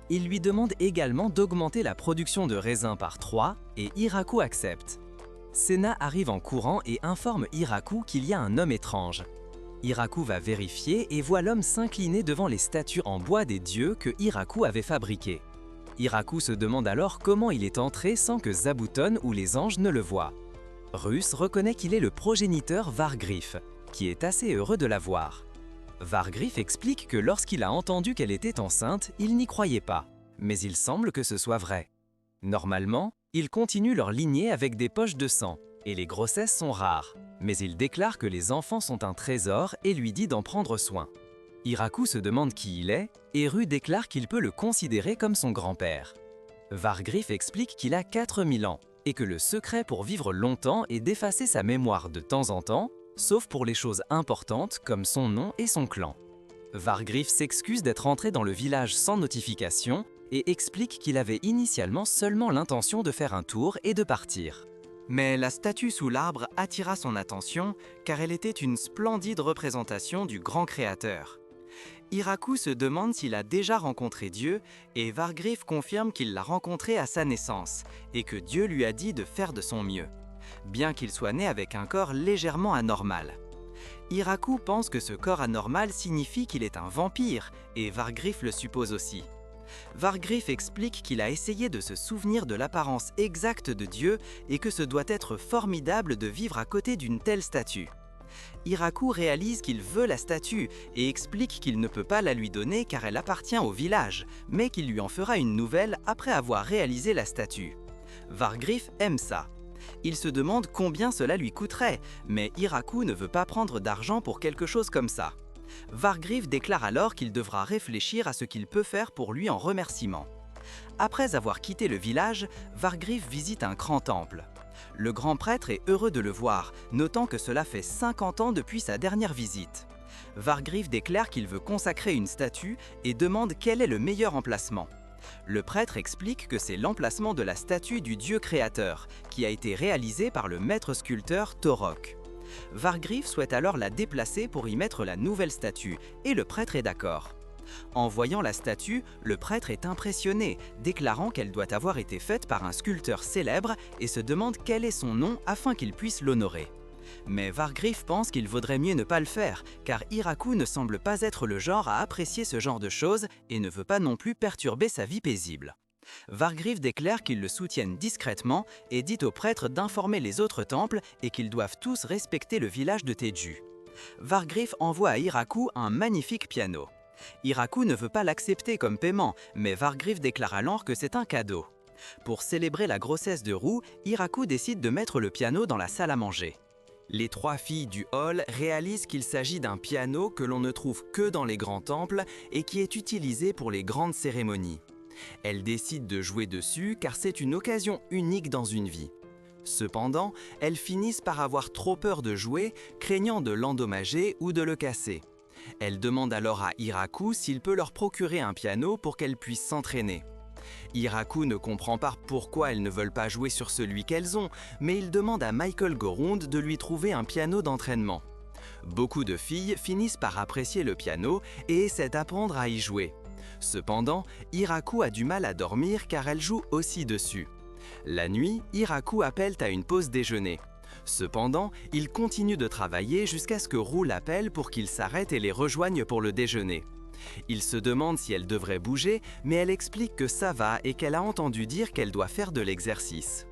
Ils lui demandent également d'augmenter la production de raisins par 3 et Hiraku accepte. Sena arrive en courant et informe Hiraku qu'il y a un homme étrange. Hiraku va vérifier et voit l'homme s'incliner devant les statues en bois des dieux que Hiraku avait fabriquées. Hiraku se demande alors comment il est entré sans que Zabuton ou les anges ne le voient. Russ reconnaît qu'il est le progéniteur Vargriff, qui est assez heureux de la voir. Vargriff explique que lorsqu'il a entendu qu'elle était enceinte, il n'y croyait pas, mais il semble que ce soit vrai. Normalement, ils continuent leur lignée avec des poches de sang, et les grossesses sont rares, mais il déclare que les enfants sont un trésor et lui dit d'en prendre soin. Hiraku se demande qui il est, et Ru déclare qu'il peut le considérer comme son grand-père. Vargriff explique qu'il a 4000 ans, et que le secret pour vivre longtemps est d'effacer sa mémoire de temps en temps, sauf pour les choses importantes comme son nom et son clan. Vargriff s'excuse d'être entré dans le village sans notification et explique qu'il avait initialement seulement l'intention de faire un tour et de partir. Mais la statue sous l'arbre attira son attention car elle était une splendide représentation du grand créateur. Hiraku se demande s'il a déjà rencontré Dieu et Vargriff confirme qu'il l'a rencontré à sa naissance et que Dieu lui a dit de faire de son mieux, bien qu'il soit né avec un corps légèrement anormal. Hiraku pense que ce corps anormal signifie qu'il est un vampire et Vargriff le suppose aussi. Vargriff explique qu'il a essayé de se souvenir de l'apparence exacte de Dieu et que ce doit être formidable de vivre à côté d'une telle statue. Hiraku réalise qu'il veut la statue et explique qu'il ne peut pas la lui donner car elle appartient au village, mais qu'il lui en fera une nouvelle après avoir réalisé la statue. Vargriff aime ça. Il se demande combien cela lui coûterait, mais Hiraku ne veut pas prendre d'argent pour quelque chose comme ça. Vargriff déclare alors qu'il devra réfléchir à ce qu'il peut faire pour lui en remerciement. Après avoir quitté le village, Vargriff visite un grand temple. Le grand prêtre est heureux de le voir, notant que cela fait 50 ans depuis sa dernière visite. Vargriff déclare qu'il veut consacrer une statue et demande quel est le meilleur emplacement. Le prêtre explique que c'est l'emplacement de la statue du dieu créateur, qui a été réalisée par le maître sculpteur Torok. Vargriff souhaite alors la déplacer pour y mettre la nouvelle statue, et le prêtre est d'accord. En voyant la statue, le prêtre est impressionné, déclarant qu'elle doit avoir été faite par un sculpteur célèbre et se demande quel est son nom afin qu'il puisse l'honorer. Mais Vargriff pense qu'il vaudrait mieux ne pas le faire, car Hiraku ne semble pas être le genre à apprécier ce genre de choses et ne veut pas non plus perturber sa vie paisible. Vargriff déclare qu'ils le soutiennent discrètement et dit au prêtre d'informer les autres temples et qu'ils doivent tous respecter le village de Teju. Vargriff envoie à Hiraku un magnifique piano. Hiraku ne veut pas l'accepter comme paiement, mais Vargriff déclare alors que c'est un cadeau. Pour célébrer la grossesse de Roux, Hiraku décide de mettre le piano dans la salle à manger. Les 3 filles du hall réalisent qu'il s'agit d'un piano que l'on ne trouve que dans les grands temples et qui est utilisé pour les grandes cérémonies. Elles décident de jouer dessus car c'est une occasion unique dans une vie. Cependant, elles finissent par avoir trop peur de jouer, craignant de l'endommager ou de le casser. Elles demandent alors à Hiraku s'il peut leur procurer un piano pour qu'elles puissent s'entraîner. Hiraku ne comprend pas pourquoi elles ne veulent pas jouer sur celui qu'elles ont, mais il demande à Michael Gorund de lui trouver un piano d'entraînement. Beaucoup de filles finissent par apprécier le piano et essaient d'apprendre à y jouer. Cependant, Hiraku a du mal à dormir car elle joue aussi dessus. La nuit, Hiraku appelle à une pause déjeuner. Cependant, il continue de travailler jusqu'à ce que Roux l'appelle pour qu'il s'arrête et les rejoigne pour le déjeuner. Il se demande si elle devrait bouger, mais elle explique que ça va et qu'elle a entendu dire qu'elle doit faire de l'exercice.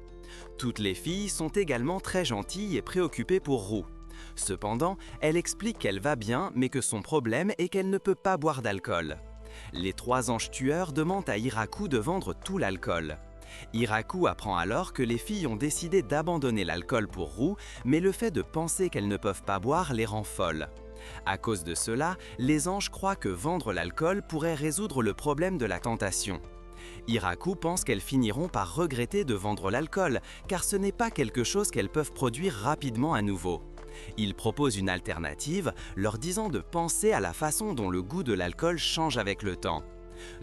Toutes les filles sont également très gentilles et préoccupées pour Roux. Cependant, elle explique qu'elle va bien, mais que son problème est qu'elle ne peut pas boire d'alcool. Les 3 anges tueurs demandent à Hiraku de vendre tout l'alcool. Hiraku apprend alors que les filles ont décidé d'abandonner l'alcool pour Roux, mais le fait de penser qu'elles ne peuvent pas boire les rend folles. À cause de cela, les anges croient que vendre l'alcool pourrait résoudre le problème de la tentation. Hiraku pense qu'elles finiront par regretter de vendre l'alcool, car ce n'est pas quelque chose qu'elles peuvent produire rapidement à nouveau. Il propose une alternative, leur disant de penser à la façon dont le goût de l'alcool change avec le temps.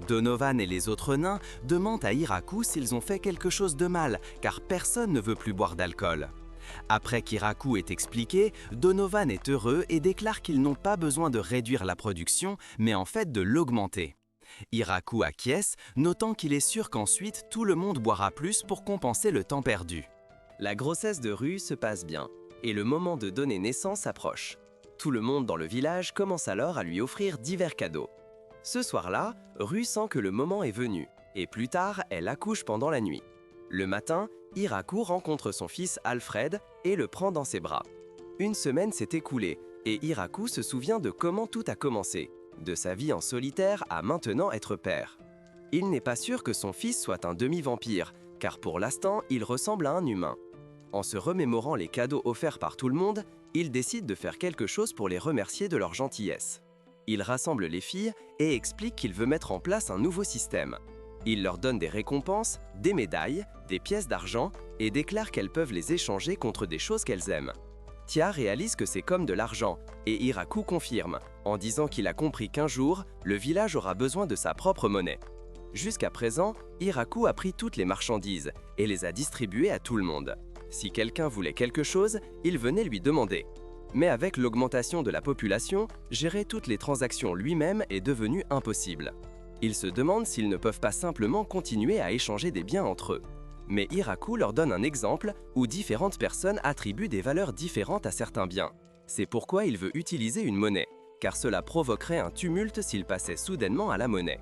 Donovan et les autres nains demandent à Hiraku s'ils ont fait quelque chose de mal, car personne ne veut plus boire d'alcool. Après qu'Hiraku ait expliqué, Donovan est heureux et déclare qu'ils n'ont pas besoin de réduire la production, mais en fait de l'augmenter. Hiraku acquiesce, notant qu'il est sûr qu'ensuite tout le monde boira plus pour compenser le temps perdu. La grossesse de Rue se passe bien, et le moment de donner naissance approche. Tout le monde dans le village commence alors à lui offrir divers cadeaux. Ce soir-là, Rue sent que le moment est venu, et plus tard, elle accouche pendant la nuit. Le matin, Hiraku rencontre son fils Alfred et le prend dans ses bras. Une semaine s'est écoulée, et Hiraku se souvient de comment tout a commencé, de sa vie en solitaire à maintenant être père. Il n'est pas sûr que son fils soit un demi-vampire, car pour l'instant, il ressemble à un humain. En se remémorant les cadeaux offerts par tout le monde, il décide de faire quelque chose pour les remercier de leur gentillesse. Il rassemble les filles et explique qu'il veut mettre en place un nouveau système. Il leur donne des récompenses, des médailles, des pièces d'argent et déclare qu'elles peuvent les échanger contre des choses qu'elles aiment. Tia réalise que c'est comme de l'argent et Hiraku confirme, en disant qu'il a compris qu'un jour, le village aura besoin de sa propre monnaie. Jusqu'à présent, Hiraku a pris toutes les marchandises et les a distribuées à tout le monde. Si quelqu'un voulait quelque chose, il venait lui demander. Mais avec l'augmentation de la population, gérer toutes les transactions lui-même est devenu impossible. Ils se demandent s'ils ne peuvent pas simplement continuer à échanger des biens entre eux. Mais Hiraku leur donne un exemple où différentes personnes attribuent des valeurs différentes à certains biens. C'est pourquoi il veut utiliser une monnaie, car cela provoquerait un tumulte s'il passait soudainement à la monnaie.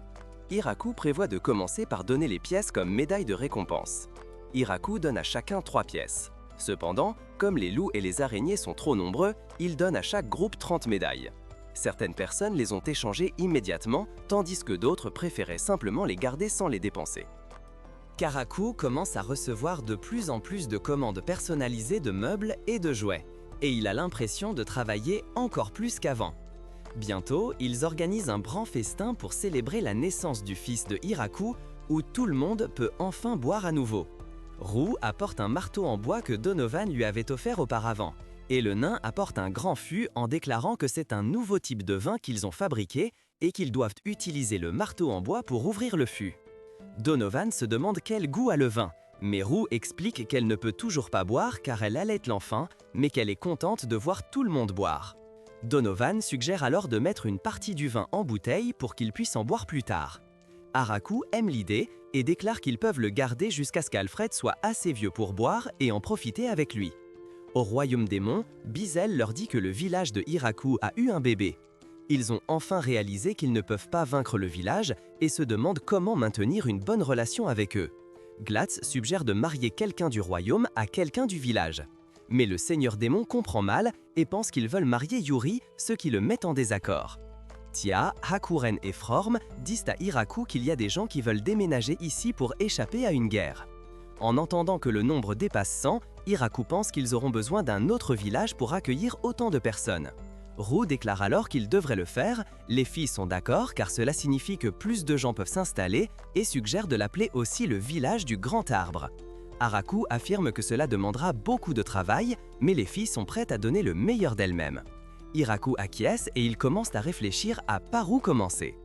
Hiraku prévoit de commencer par donner les pièces comme médaille de récompense. Hiraku donne à chacun 3 pièces. Cependant, comme les loups et les araignées sont trop nombreux, il donne à chaque groupe 30 médailles. Certaines personnes les ont échangées immédiatement, tandis que d'autres préféraient simplement les garder sans les dépenser. Karakou commence à recevoir de plus en plus de commandes personnalisées de meubles et de jouets, et il a l'impression de travailler encore plus qu'avant. Bientôt, ils organisent un grand festin pour célébrer la naissance du fils de Hiraku, où tout le monde peut enfin boire à nouveau. Roux apporte un marteau en bois que Donovan lui avait offert auparavant, et le nain apporte un grand fût en déclarant que c'est un nouveau type de vin qu'ils ont fabriqué et qu'ils doivent utiliser le marteau en bois pour ouvrir le fût. Donovan se demande quel goût a le vin, mais Roux explique qu'elle ne peut toujours pas boire car elle allait l'enfant, mais qu'elle est contente de voir tout le monde boire. Donovan suggère alors de mettre une partie du vin en bouteille pour qu'il puisse en boire plus tard. Haraku aime l'idée et déclare qu'ils peuvent le garder jusqu'à ce qu'Alfred soit assez vieux pour boire et en profiter avec lui. Au royaume des monts, Bizel leur dit que le village de Hiraku a eu un bébé. Ils ont enfin réalisé qu'ils ne peuvent pas vaincre le village et se demandent comment maintenir une bonne relation avec eux. Glatz suggère de marier quelqu'un du royaume à quelqu'un du village. Mais le seigneur démon comprend mal et pense qu'ils veulent marier Yuri, ce qui le met en désaccord. Tia, Hakuren et Frorm disent à Hiraku qu'il y a des gens qui veulent déménager ici pour échapper à une guerre. En entendant que le nombre dépasse 100, Hiraku pense qu'ils auront besoin d'un autre village pour accueillir autant de personnes. Roux déclare alors qu'il devrait le faire, les filles sont d'accord car cela signifie que plus de gens peuvent s'installer et suggère de l'appeler aussi le village du Grand Arbre. Haraku affirme que cela demandera beaucoup de travail, mais les filles sont prêtes à donner le meilleur d'elles-mêmes. Hiraku acquiesce et ils commencent à réfléchir à par où commencer.